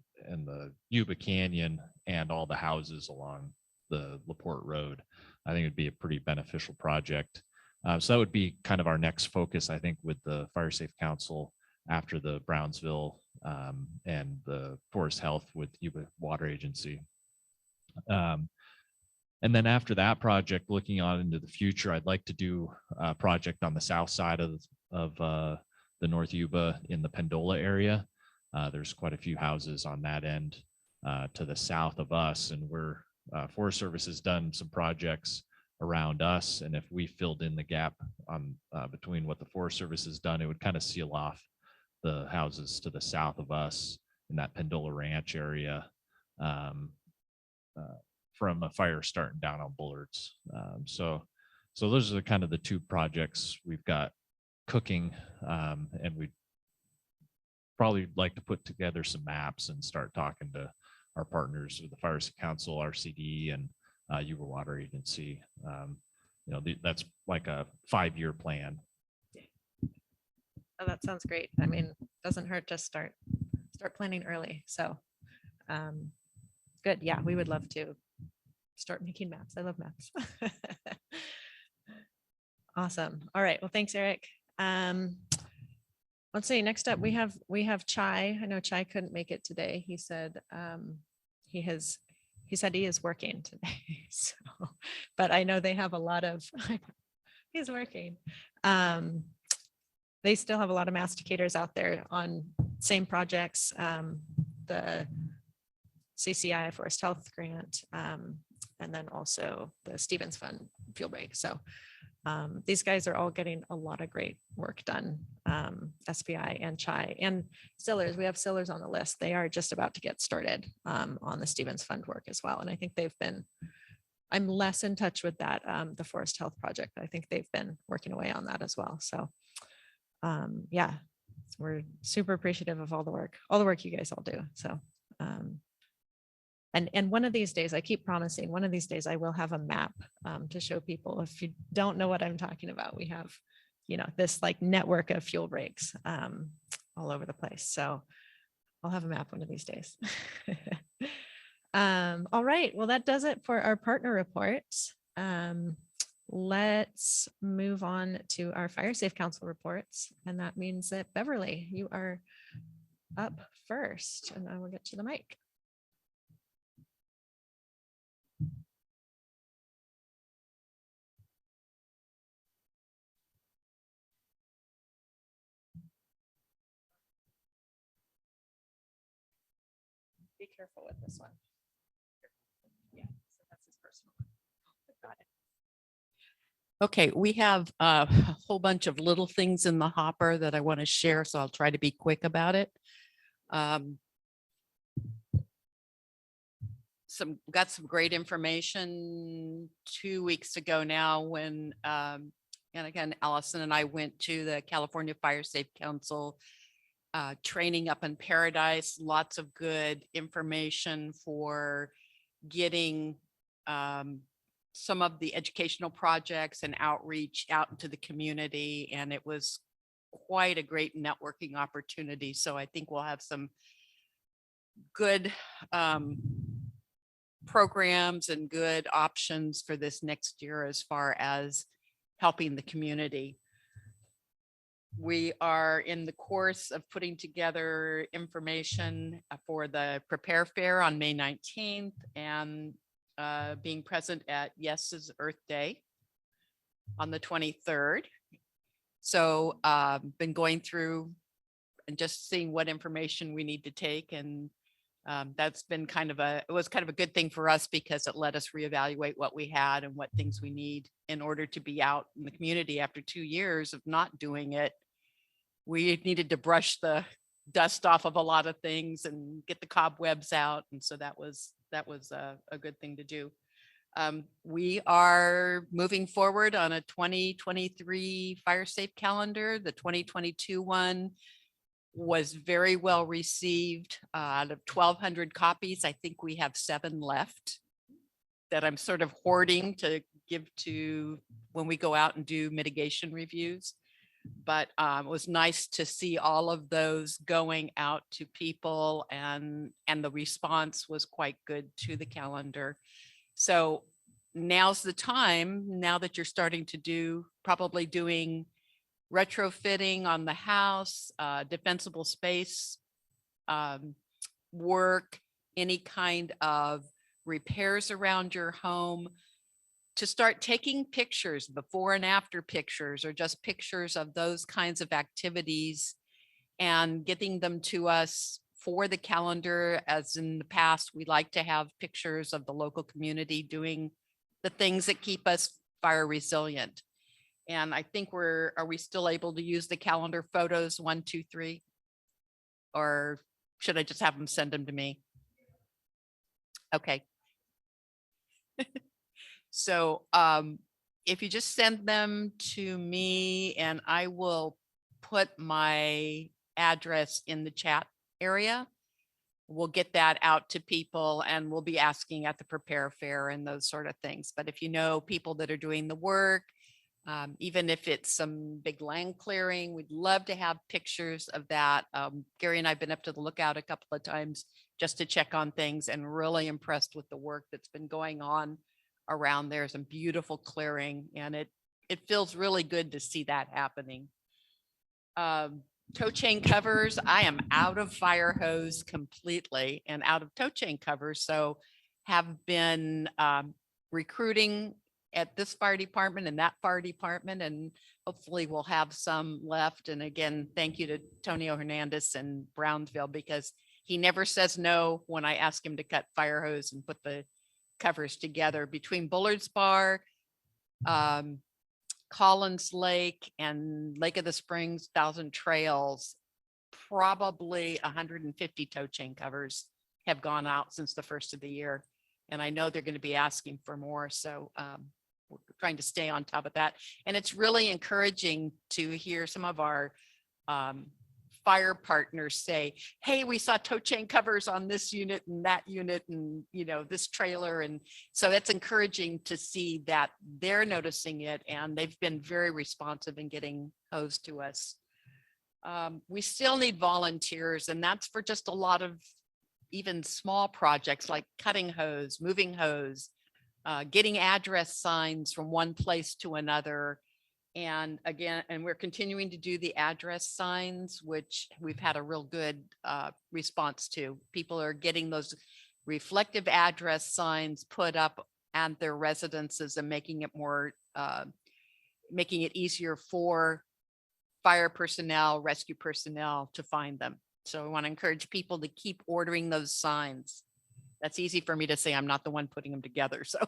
Yuba Canyon and all the houses along the LaPorte Road. I think it'd be a pretty beneficial project. So that would be kind of our next focus, I think, with the Fire Safe Council after the Brownsville and the Forest Health with Yuba Water Agency. And then after that project, looking on into the future, I'd like to do a project on the south side of the North Yuba in the Pendola area. There's quite a few houses on that end to the south of us, and we're Forest Service has done some projects around us, and if we filled in the gap on between what the Forest Service has done, it would kind of seal off the houses to the south of us in that Pendola Ranch area. From a fire starting down on Bullard's. So those are kind of the 2 projects we've got cooking, and we'd probably like to put together some maps and start talking to our partners with the Fire Council, RCD, and Yuba Water Agency. That's like a 5-year plan. Oh, that sounds great. I mean, doesn't hurt to start planning early. So good. Yeah, we would love to start making maps. I love maps. Awesome. All right. Well, thanks, Eric. Let's see. Next up, we have Chai. I know Chai couldn't make it today. He said he said he is working today. So, but I know they have a lot of. He's working. They still have a lot of masticators out there on same projects. The CCI Forest Health Grant, and then also the Stevens Fund fuel break. So these guys are all getting a lot of great work done. SPI and Chai and Stillers. We have Stillers on the list. They are just about to get started on the Stevens Fund work as well. And I think they've been, I'm less in touch with that, the Forest Health Project. I think they've been working away on that as well. So yeah, we're super appreciative of all the work you guys all do. So and one of these days, I keep promising, one of these days I will have a map to show people. If you don't know what I'm talking about, we have, this like network of fuel breaks all over the place. So I'll have a map one of these days. All right, well, that does it for our partner reports. Let's move on to our Fire Safe Council reports. And that means that Beverly, you are up first, and I will get you the mic. Be careful with this one. Yeah, so that's his personal one. Got it. Okay, we have a whole bunch of little things in the hopper that I want to share, so I'll try to be quick about it. Got some great information 2 weeks ago now when, and again, Allison and I went to the California Fire Safe Council training up in Paradise. Lots of good information for getting some of the educational projects and outreach out into the community. And it was quite a great networking opportunity. So I think we'll have some good programs and good options for this next year as far as helping the community. We are in the course of putting together information for the Prepare Fair on May 19th and being present at Yes's Earth Day on the 23rd. So been going through and just seeing what information we need to take, and that's been it was kind of a good thing for us because it let us reevaluate what we had and what things we need in order to be out in the community after 2 years of not doing it. We needed to brush the dust off of a lot of things and get the cobwebs out. And so that was a good thing to do. We are moving forward on a 2023 fire safe calendar. The 2022 one was very well received. Out of 1,200 copies, I think we have 7 left that I'm sort of hoarding to give to when we go out and do mitigation reviews. But it was nice to see all of those going out to people, and the response was quite good to the calendar. So now's the time, now that you're starting to probably doing retrofitting on the house, defensible space work, any kind of repairs around your home, to start taking pictures, before and after pictures, or just pictures of those kinds of activities and getting them to us for the calendar. As in the past, we like to have pictures of the local community doing the things that keep us fire resilient. And I think are we still able to use the calendar photos 1, 2, 3? Or should I just have them send them to me? Okay. So if you just send them to me, and I will put my address in the chat area, we'll get that out to people, and we'll be asking at the Prepare Fair and those sort of things. But if you know people that are doing the work, even if it's some big land clearing, we'd love to have pictures of that. Gary and I've been up to the lookout a couple of times just to check on things, and really impressed with the work that's been going on around there. Some beautiful clearing, and it feels really good to see that happening. Tow chain covers, I am out of fire hose completely and out of tow chain covers. So have been recruiting at this fire department and that fire department, and hopefully we'll have some left. And again, thank you to Tonio Hernandez in Brownsville, because he never says no when I ask him to cut fire hose and put the covers together. Between Bullard's Bar, Collins Lake, and Lake of the Springs, Thousand Trails, probably 150 tow chain covers have gone out since the first of the year. And I know they're going to be asking for more. So we're trying to stay on top of that. And it's really encouraging to hear some of our fire partners say, hey, we saw tow chain covers on this unit and that unit and, this trailer. And so that's encouraging to see that they're noticing it, and they've been very responsive in getting hose to us. We still need volunteers, and that's for just a lot of even small projects like cutting hose, moving hose, getting address signs from one place to another. And again, we're continuing to do the address signs, which we've had a real good response to. People are getting those reflective address signs put up at their residences and making it easier for fire personnel, rescue personnel to find them. So I want to encourage people to keep ordering those signs. That's easy for me to say. I'm not the one putting them together. So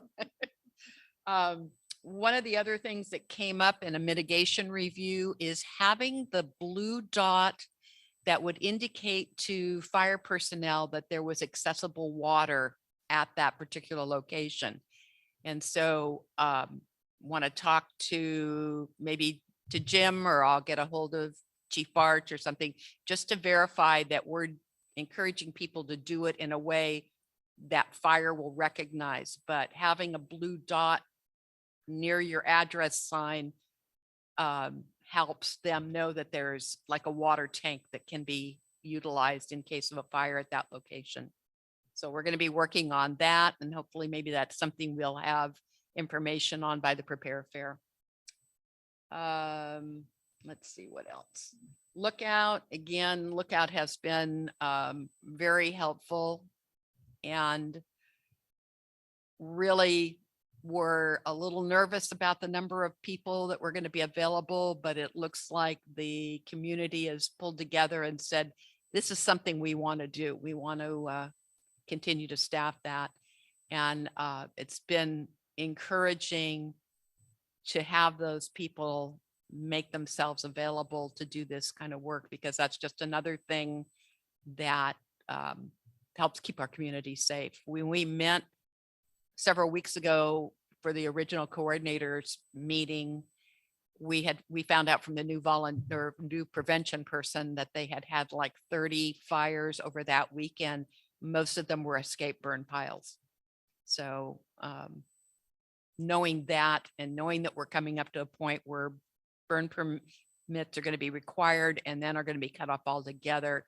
one of the other things that came up in a mitigation review is having the blue dot that would indicate to fire personnel that there was accessible water at that particular location. And so want to talk to maybe to Jim, or I'll get a hold of Chief Barch or something, just to verify that we're encouraging people to do it in a way that fire will recognize. But having a blue dot near your address sign helps them know that there's like a water tank that can be utilized in case of a fire at that location. So we're going to be working on that, and hopefully maybe that's something we'll have information on by the Prepare Fair. Let's see what else. Lookout, again, Lookout has been very helpful, and really we're a little nervous about the number of people that were going to be available, but it looks like the community has pulled together and said, this is something we want to do. We want to continue to staff that. And it's been encouraging to have those people make themselves available to do this kind of work, because that's just another thing that helps keep our community safe. When we met several weeks ago for the original coordinators meeting, we found out from the new prevention person that they had like 30 fires over that weekend. Most of them were escape burn piles. So knowing that, and knowing that we're coming up to a point where burn permits are going to be required and then are going to be cut off altogether,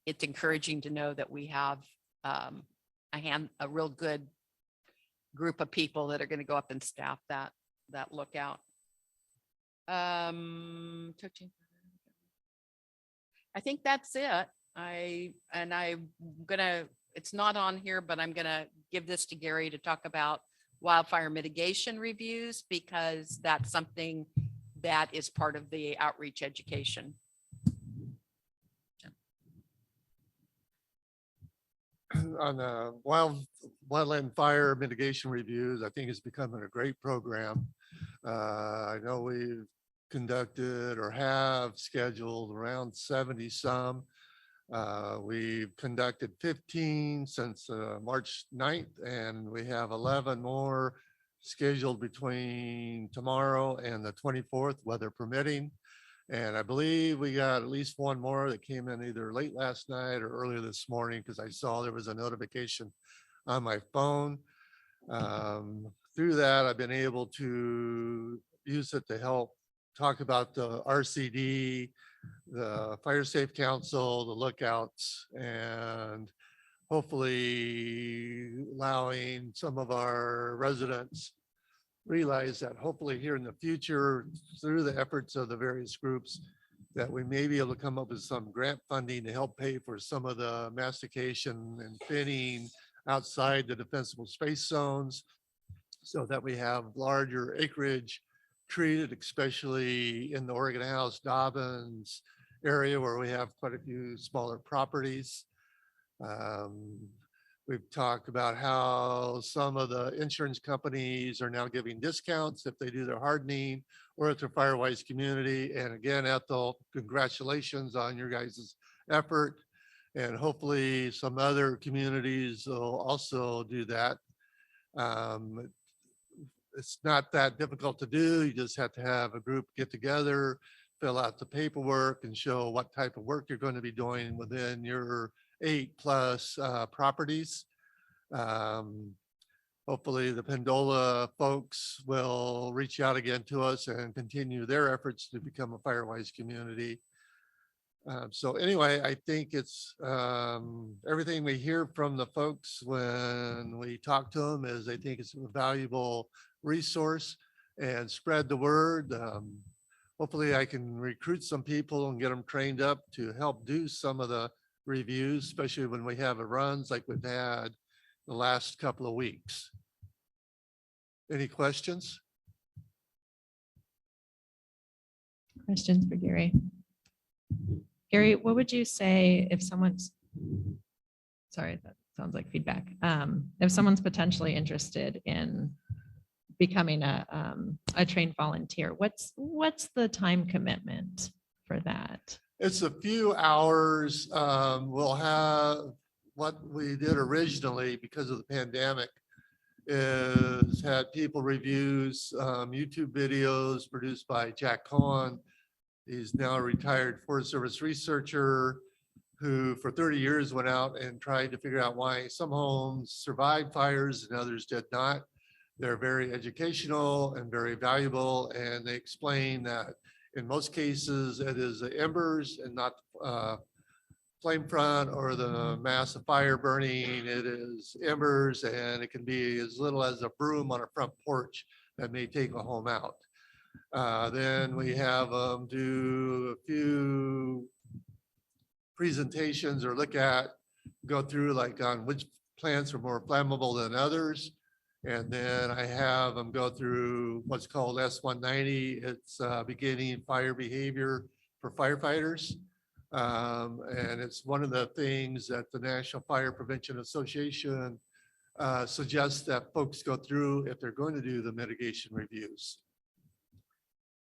it's encouraging to know that we have a real good group of people that are going to go up and staff that lookout. I think that's it. It's not on here, but I'm gonna give this to Gary to talk about wildfire mitigation reviews, because that's something that is part of the outreach education. On the wildland fire mitigation reviews, I think it's becoming a great program. I know we've conducted or have scheduled around 70 some. We've conducted 15 since March 9th, and we have 11 more scheduled between tomorrow and the 24th, weather permitting. And I believe we got at least one more that came in either late last night or earlier this morning, because I saw there was a notification on my phone. Through that, I've been able to use it to help talk about the RCD, the Fire Safe Council, the lookouts, and hopefully allowing some of our residents realize that hopefully here in the future, through the efforts of the various groups, that we may be able to come up with some grant funding to help pay for some of the mastication and thinning outside the defensible space zones, so that we have larger acreage treated, especially in the Oregon House, Dobbins area, where we have quite a few smaller properties. We've talked about how some of the insurance companies are now giving discounts if they do their hardening or if they're Firewise community. And again, Ethel, congratulations on your guys' effort. And hopefully some other communities will also do that. It's not that difficult to do. You just have to have a group get together, fill out the paperwork, and show what type of work you're going to be doing within your 8+ properties. Hopefully the Pendola folks will reach out again to us and continue their efforts to become a Firewise community. So anyway, I think it's everything we hear from the folks when we talk to them is they think it's a valuable resource, and spread the word. Hopefully I can recruit some people and get them trained up to help do some of the reviews, especially when we have runs like we've had the last couple of weeks. Any questions? Questions for Gary? Gary, what would you say if someone's, sorry, that sounds like feedback. If someone's potentially interested in becoming a trained volunteer, what's the time commitment for that? It's a few hours. We'll have what we did originally because of the pandemic is had people reviews YouTube videos produced by Jack Cohen. He's now a retired Forest Service researcher who for 30 years went out and tried to figure out why some homes survived fires and others did not. They're very educational and very valuable, and they explain that in most cases it is the embers and not flame front or the mass of fire burning. It is embers, and it can be as little as a broom on a front porch that may take a home out. Then we have them do a few presentations or go through like on which plants are more flammable than others. And then I have them go through what's called S190. It's beginning fire behavior for firefighters. And it's one of the things that the National Fire Prevention Association suggests that folks go through if they're going to do the mitigation reviews.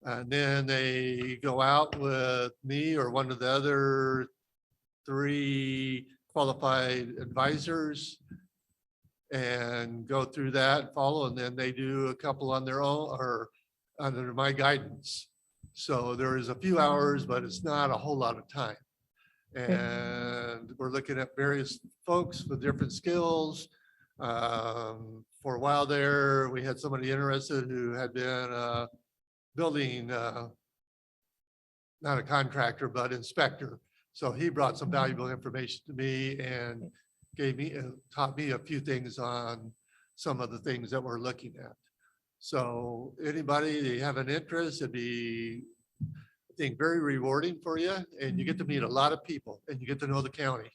And then they go out with me or one of the other 3 qualified advisors and go through that and follow, and then they do a couple on their own or under my guidance. So there is a few hours, but it's not a whole lot of time. And we're looking at various folks with different skills. For a while there, we had somebody interested who had been building, not a contractor, but inspector. So he brought some valuable information to me and taught me a few things on some of the things that we're looking at. So anybody, they have an interest, it'd be, I think, very rewarding for you, and you get to meet a lot of people and you get to know the county.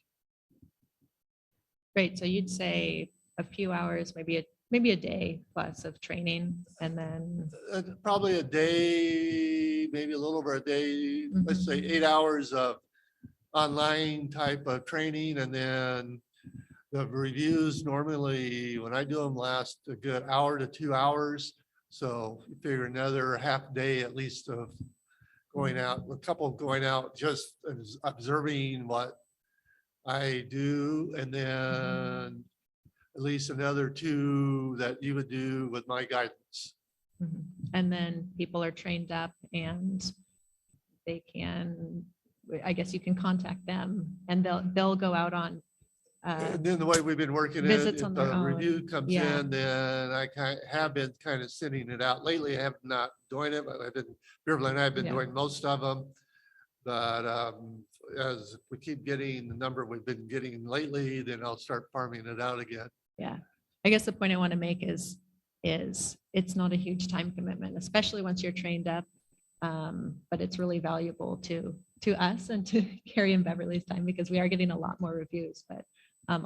Great. So you'd say a few hours, maybe a day plus of training, and then Probably a day, maybe a little over a day, let's say 8 hours of online type of training, and then the reviews normally, when I do them, last a good hour to 2 hours. So you figure another half day at least of going out, a couple going out, just observing what I do, and then at least another 2 that you would do with my guidance. And then people are trained up and they can, I guess you can contact them and they'll go out on and then the way we've been working it, visits if on their the own. review comes Yeah. in, then I have been kind of sending it out. Lately, I have not doing it, but Beverly and I have been Yeah. doing most of them. But as we keep getting the number we've been getting lately, then I'll start farming it out again. Yeah. I guess the point I want to make is it's not a huge time commitment, especially once you're trained up. But it's really valuable to us and to Carrie and Beverly's time, because we are getting a lot more reviews, but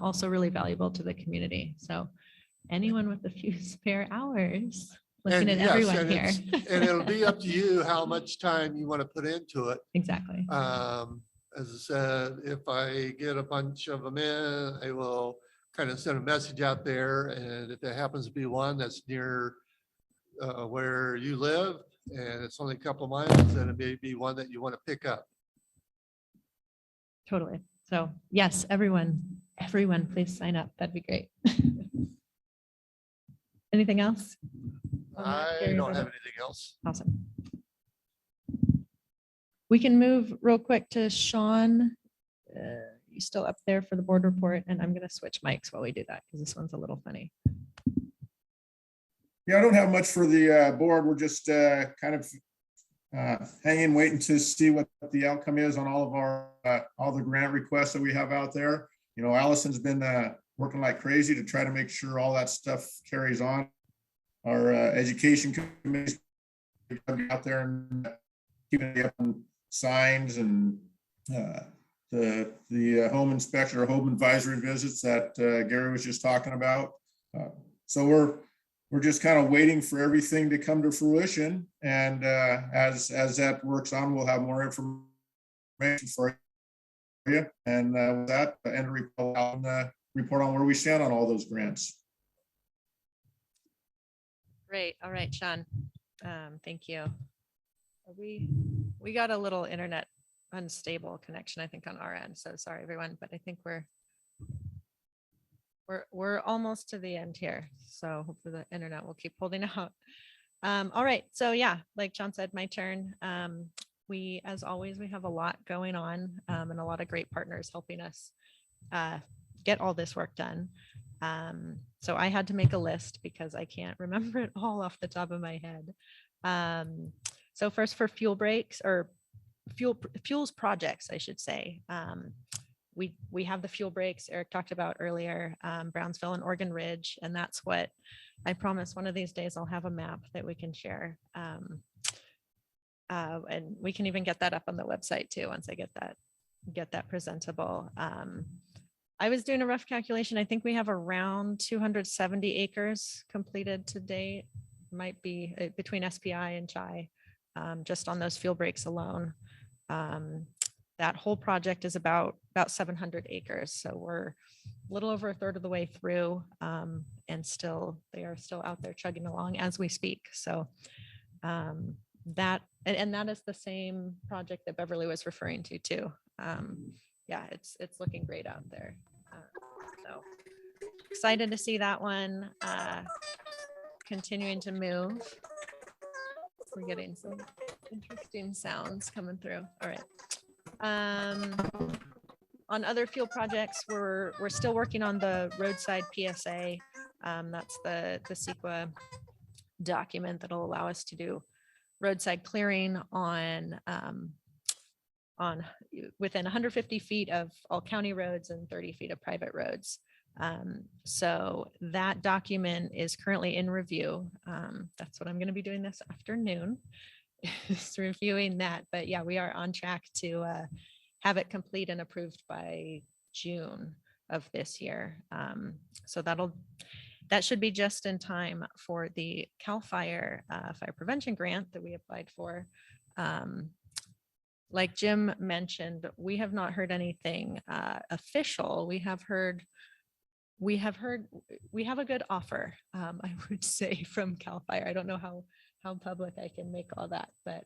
also really valuable to the community. So anyone with a few spare hours, looking at yes, everyone and here. and it'll be up to you how much time you want to put into it. Exactly. As I said, if I get a bunch of them in, I will kind of send a message out there. And if there happens to be one that's near where you live and it's only a couple miles, then it may be one that you want to pick up. Totally. So yes, everyone, please sign up. That'd be great. Anything else? I don't have anything else. Awesome. We can move real quick to Sean. You still up there for the board report? And I'm going to switch mics while we do that because this one's a little funny. Yeah, I don't have much for the board. We're just kind of hanging, waiting to see what the outcome is on all of our all the grant requests that we have out there. You know, Allison's been working like crazy to try to make sure all that stuff carries on. Our education committee out there and keeping up on signs and the home inspection or home advisory visits that Gary was just talking about. So we're just kind of waiting for everything to come to fruition. And as that works on, we'll have more information for you. And with that, and report on where we stand on all those grants. Great. All right, Sean. Thank you. We got a little internet unstable connection, I think, on our end. So sorry, everyone, but I think we're almost to the end here. So hopefully the internet will keep holding out. All right. So yeah, like John said, my turn. We, as always, we have a lot going on and a lot of great partners helping us get all this work done. So I had to make a list because I can't remember it all off the top of my head. So first, for fuel breaks or fuels projects, I should say. We have the fuel breaks Eric talked about earlier, Brownsville and Oregon Ridge, and that's what I promise one of these days I'll have a map that we can share. And we can even get that up on the website too once I get that presentable. I was doing a rough calculation. I think we have around 270 acres completed to date. Might be between SPI and CHI, just on those fuel breaks alone. That whole project is about 700 acres. So we're a little over a third of the way through, and they are still out there chugging along as we speak. So that is the same project that Beverly was referring to too. Yeah, it's looking great out there. So excited to see that one continuing to move. We're getting some interesting sounds coming through. All right. On other fuel projects, we're still working on the roadside PSA. That's the CEQA document that'll allow us to do roadside clearing on within 150 feet of all county roads and 30 feet of private roads. So that document is currently in review. That's what I'm going to be doing this afternoon, is reviewing that. But yeah, we are on track to have it complete and approved by June of this year. So that should be just in time for the CAL FIRE fire prevention grant that we applied for. Like Jim mentioned, we have not heard anything official. We have a good offer, I would say, from CAL FIRE. I don't know how public I can make all that, but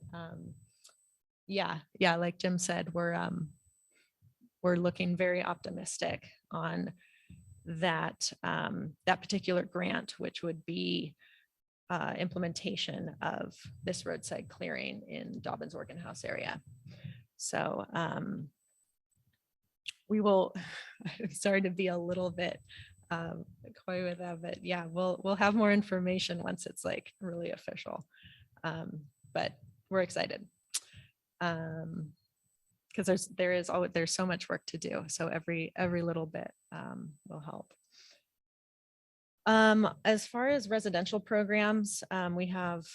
yeah, like Jim said, we're looking very optimistic on that particular grant, which would be implementation of this roadside clearing in Dobbins Organ House area. So we will, I'm sorry to be a little bit coy with that, but yeah, we'll have more information once it's like really official. But we're excited because there's so much work to do. So every little bit will help. As far as residential programs, we have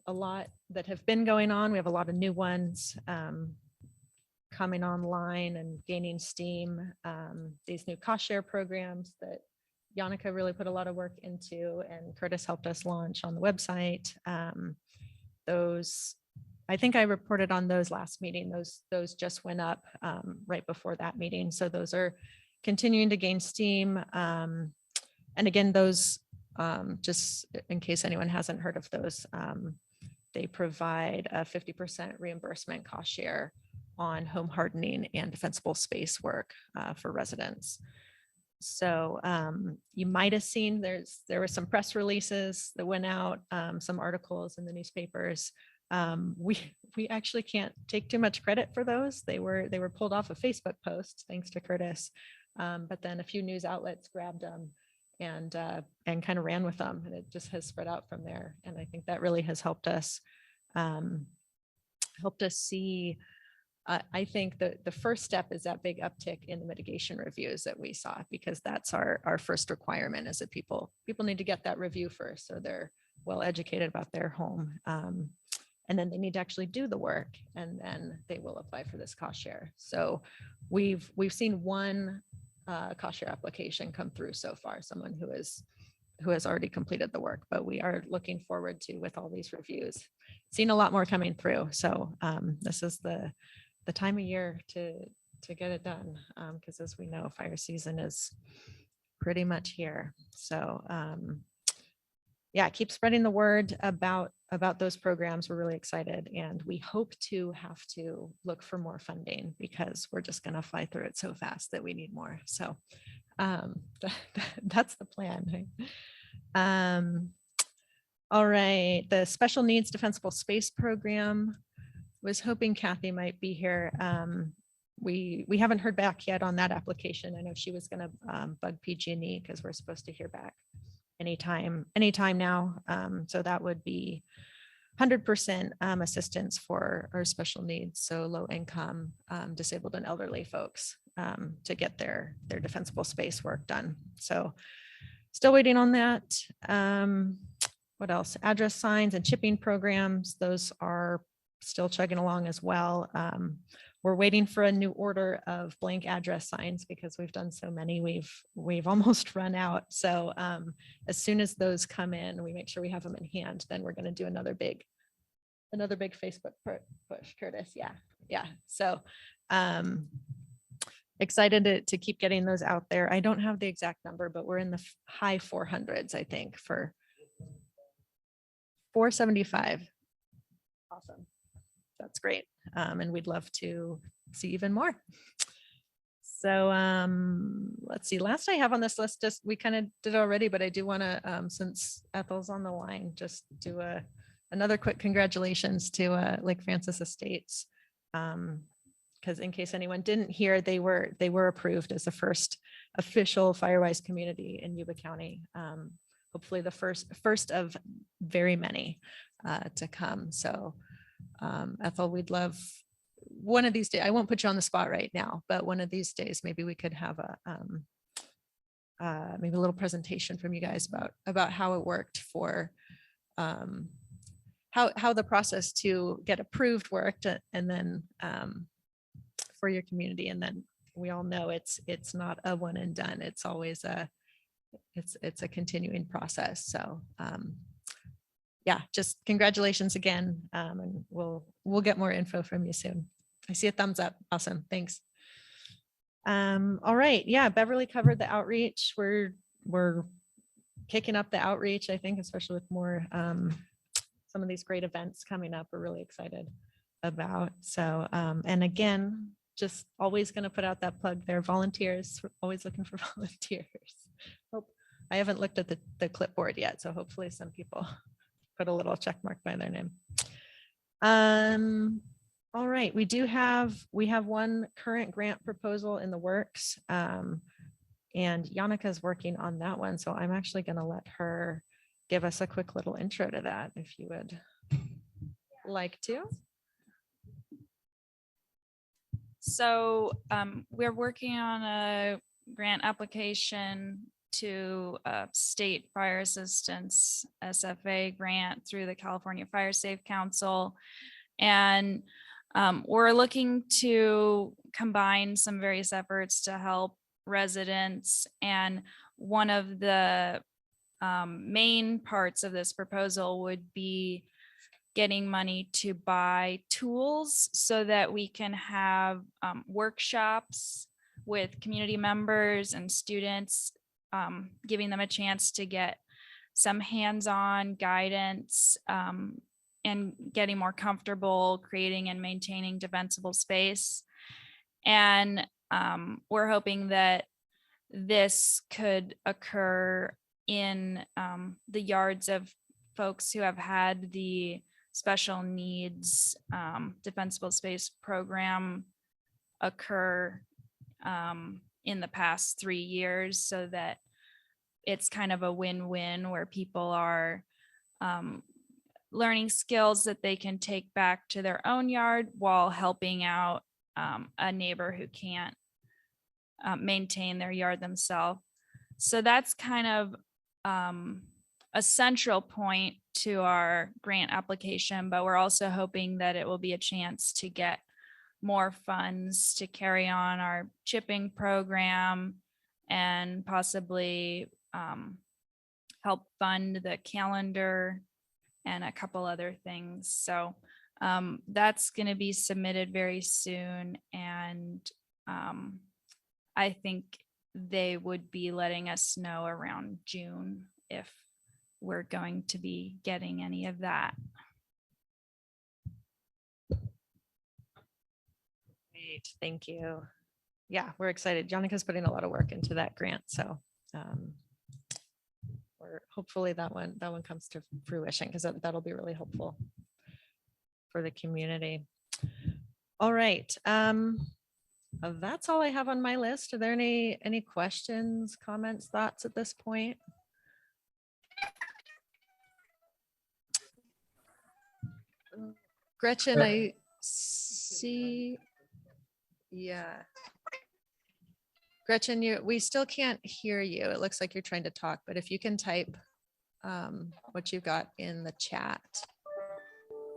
a lot that have been going on. We have a lot of new ones coming online and gaining steam. These new cost share programs that Yannicka really put a lot of work into, and Curtis helped us launch on the website. Those, I think I reported on those last meeting. Those just went up right before that meeting. So those are continuing to gain steam. And again, those, just in case anyone hasn't heard of those, they provide a 50% reimbursement cost share on home hardening and defensible space work for residents. So you might have seen there were some press releases that went out, some articles in the newspapers. We actually can't take too much credit for those. They were pulled off a Facebook post, thanks to Curtis. But then a few news outlets grabbed them and kind of ran with them, and it just has spread out from there. And I think that really has helped us see. I think the first step is that big uptick in the mitigation reviews that we saw, because that's our first requirement, is that people need to get that review first, so they're well educated about their home. And then they need to actually do the work, and then they will apply for this cost share. So we've seen one cost share application come through so far, someone who has already completed the work, but we are looking forward to, with all these reviews, seeing a lot more coming through. So this is the time of year get it done. Because as we know, fire season is pretty much here. So yeah, keep spreading the word about those programs. We're really excited, and we hope to have to look for more funding because we're just going to fly through it so fast that we need more. So that's the plan. All right, the Special Needs Defensible Space Program. Was hoping Kathy might be here. We haven't heard back yet on that application. I know she was going to bug PG&E because we're supposed to hear back anytime now. So that would be 100% assistance for our special needs, so low income, disabled and elderly folks to get their defensible space work done. So still waiting on that. What else? Address signs and chipping programs. Those are still chugging along as well. We're waiting for a new order of blank address signs because we've done so many, we've almost run out. So as soon as those come in, we make sure we have them in hand, then we're going to do another big Facebook push, Curtis. Yeah. So excited to keep getting those out there. I don't have the exact number, but we're in the high 400s, I think, for 475. Awesome. That's great. And we'd love to see even more. So let's see, last I have on this list, just we kind of did already, but I do want to, since Ethel's on the line, just do another quick congratulations to Lake Francis Estates. Because in case anyone didn't hear, they were approved as the first official Firewise community in Yuba County. Hopefully the first of very many to come. So Ethel, we'd love one of these days. I won't put you on the spot right now, but one of these days, maybe we could have maybe a little presentation from you guys about how it worked for how the process to get approved worked, and then for your community. And then we all know it's not a one and done. It's always it's a continuing process. So yeah, just congratulations again. And we'll get more info from you soon. I see a thumbs up. Awesome. Thanks. All right. Yeah, Beverly covered the outreach. We're kicking up the outreach, I think, especially with more some of these great events coming up. We're really excited about. So and again, just always going to put out that plug there. Volunteers, we're always looking for volunteers. I haven't looked at the clipboard yet, so hopefully some people put a little check mark by their name. All right, we have one current grant proposal in the works, and Yannicka is working on that one. So I'm actually going to let her give us a quick little intro to that, if you would like to. So we're working on a grant application to state fire assistance SFA grant through the California Fire Safe Council. And we're looking to combine some various efforts to help residents. And one of the main parts of this proposal would be getting money to buy tools so that we can have workshops with community members and students, giving them a chance to get some hands-on guidance and getting more comfortable creating and maintaining defensible space. And we're hoping that this could occur in the yards of folks who have had the special needs defensible space program occur in the past 3 years, so that it's kind of a win-win where people are learning skills that they can take back to their own yard while helping out a neighbor who can't maintain their yard themselves. So that's kind of a central point to our grant application, but we're also hoping that it will be a chance to get more funds to carry on our chipping program and possibly help fund the calendar and a couple other things. So that's going to be submitted very soon. And I think they would be letting us know around June if we're going to be getting any of that. Great, thank you. Yeah, we're excited. Jonica's putting a lot of work into that grant, so we're hopefully that one comes to fruition, because that'll be really helpful for the community. All right, that's all I have on my list. Are there any questions, comments, thoughts at this point? Gretchen, I see. Yeah. Gretchen, we still can't hear you. It looks like you're trying to talk, but if you can type what you've got in the chat,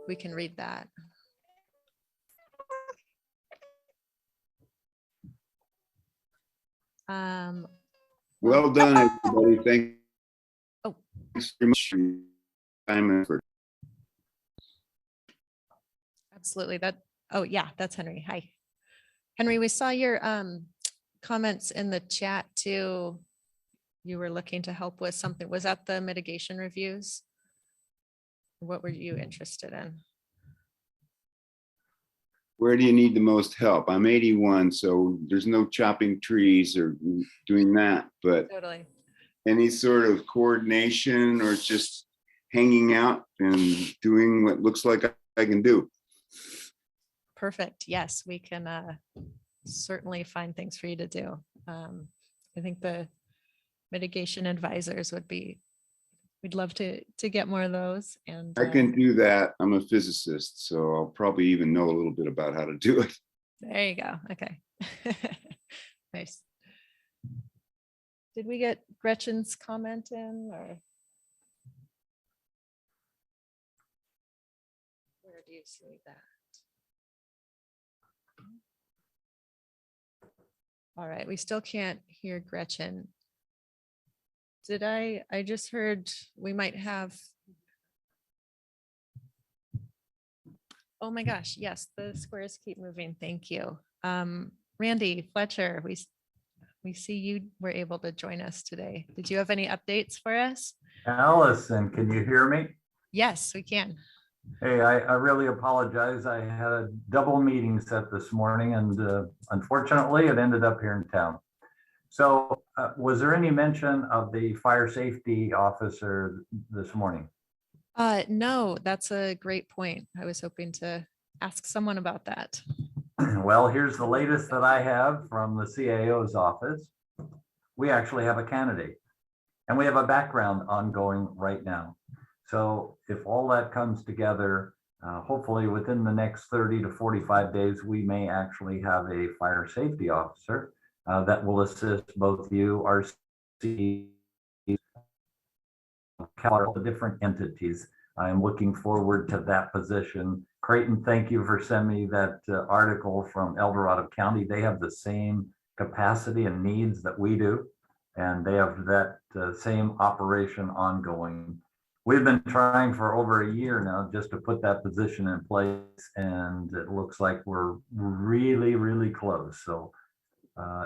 we can read that. Well done, everybody. Thanks very much for your time and effort. Absolutely. Oh yeah, that's Henry. Hi. Henry, we saw your comments in the chat too. You were looking to help with something. Was that the mitigation reviews? What were you interested in? Where do you need the most help? I'm 81, so there's no chopping trees or doing that, but Totally. any sort of coordination or just hanging out and doing what looks like I can do. Perfect. Yes, we can certainly find things for you to do. I think the mitigation advisors we'd love to get more of those. And I can do that. I'm a physicist, so I'll probably even know a little bit about how to do it. there you go. Okay. Nice. Did we get Gretchen's comment in, or where do you see that? All right, we still can't hear Gretchen. Did I just heard we might have. Oh my gosh, yes, the squares keep moving. Thank you. Randy Fletcher, we see you were able to join us today. Did you have any updates for us? Allison, can you hear me? Yes, we can. Hey, I really apologize. I had a double meeting set this morning, and unfortunately it ended up here in town. So was there any mention of the fire safety officer this morning? No, that's a great point. I was hoping to ask someone about that. Well, here's the latest that I have from the CAO's office. We actually have a candidate, and we have a background ongoing right now. So if all that comes together, hopefully within the next 30 to 45 days, we may actually have a fire safety officer that will assist both you, RC, all the different entities. I'm looking forward to that position. Creighton, thank you for sending me that article from El Dorado County. They have the same capacity and needs that we do, and they have that same operation ongoing. We've been trying for over a year now just to put that position in place, and it looks like we're really, really close. So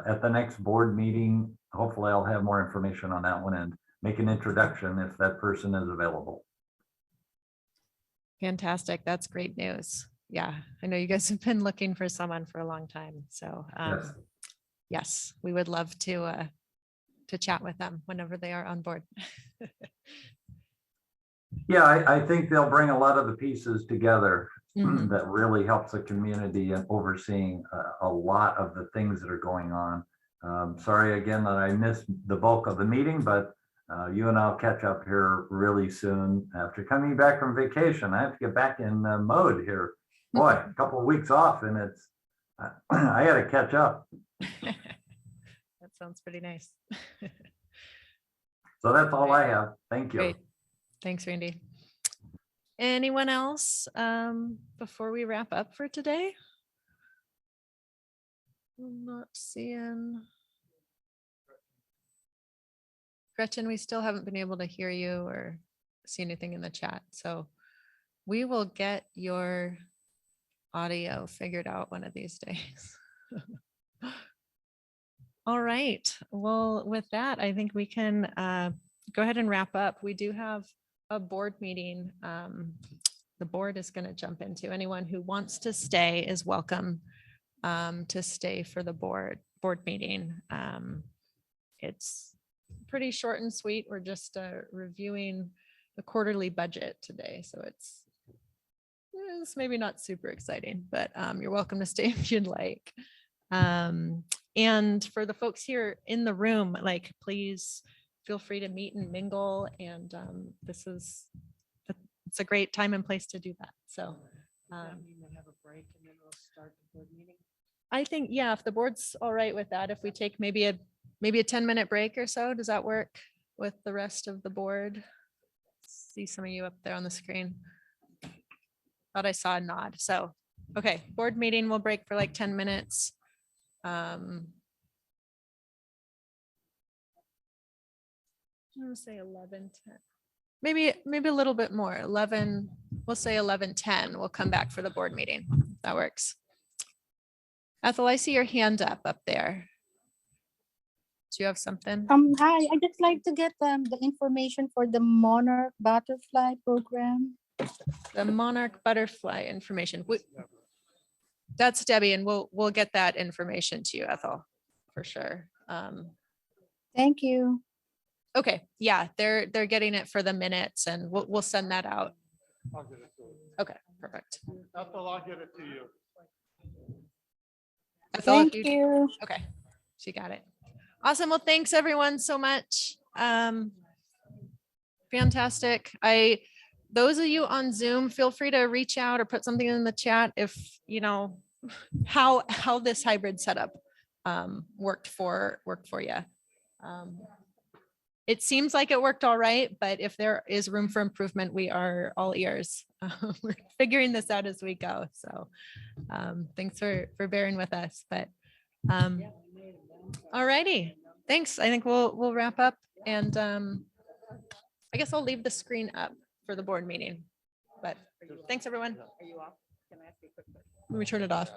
at the next board meeting, hopefully I'll have more information on that one and make an introduction if that person is available. Fantastic. That's great news. Yeah, I know you guys have been looking for someone for a long time. So Yes. yes, we would love to chat with them whenever they are on board. Yeah, I think they'll bring a lot of the pieces together Mhm. that really helps the community in overseeing a lot of the things that are going on. Sorry again that I missed the bulk of the meeting, but you and I'll catch up here really soon. After coming back from vacation, I have to get back in mode here. Boy, a couple of weeks off, and it's I had to catch up. That sounds pretty nice. So that's all I have. Thank you. Great. Thanks, Randy. Anyone else before we wrap up for today? I'm not seeing. Gretchen, we still haven't been able to hear you or see anything in the chat. So we will get your audio figured out one of these days. All right. Well, with that, I think we can go ahead and wrap up. We do have a board meeting. The board is going to jump into. Anyone who wants to stay is welcome to stay for the board meeting. It's pretty short and sweet. We're just reviewing the quarterly budget today. So it's maybe not super exciting, but you're welcome to stay if you'd like. And for the folks here in the room, like, please feel free to meet and mingle. And it's a great time and place to do that. So I think, yeah, if the board's all right with that, if we take maybe a 10-minute break or so, does that work with the rest of the board? See some of you up there on the screen. Thought I saw a nod. So, okay, board meeting will break for like 10 minutes. I'm gonna say 11:10. Maybe a little bit more. 11. We'll say 11:10. We'll come back for the board meeting. That works. Ethel, I see your hand up there. Do you have something? Hi, I'd just like to get the information for the Monarch Butterfly Program. The Monarch Butterfly information. That's Debbie, and we'll get that information to you, Ethel, for sure. Thank you. Okay, yeah, they're getting it for the minutes, and we'll send that out. I'll get it to you. Okay, perfect. Ethel, I'll get it to you. Ethel, Thank you. Okay, she got it. Awesome. Well, thanks everyone so much. Fantastic. Those of you on Zoom, feel free to reach out or put something in the chat if you know how this hybrid setup worked for you. It seems like it worked all right, but if there is room for improvement, we are all ears. We're figuring this out as we go. So thanks for bearing with us. But all righty, thanks. I think we'll wrap up, and I guess I'll leave the screen up for the board meeting. But thanks everyone. Are you off? Can I ask you a quick question? Let me turn it off.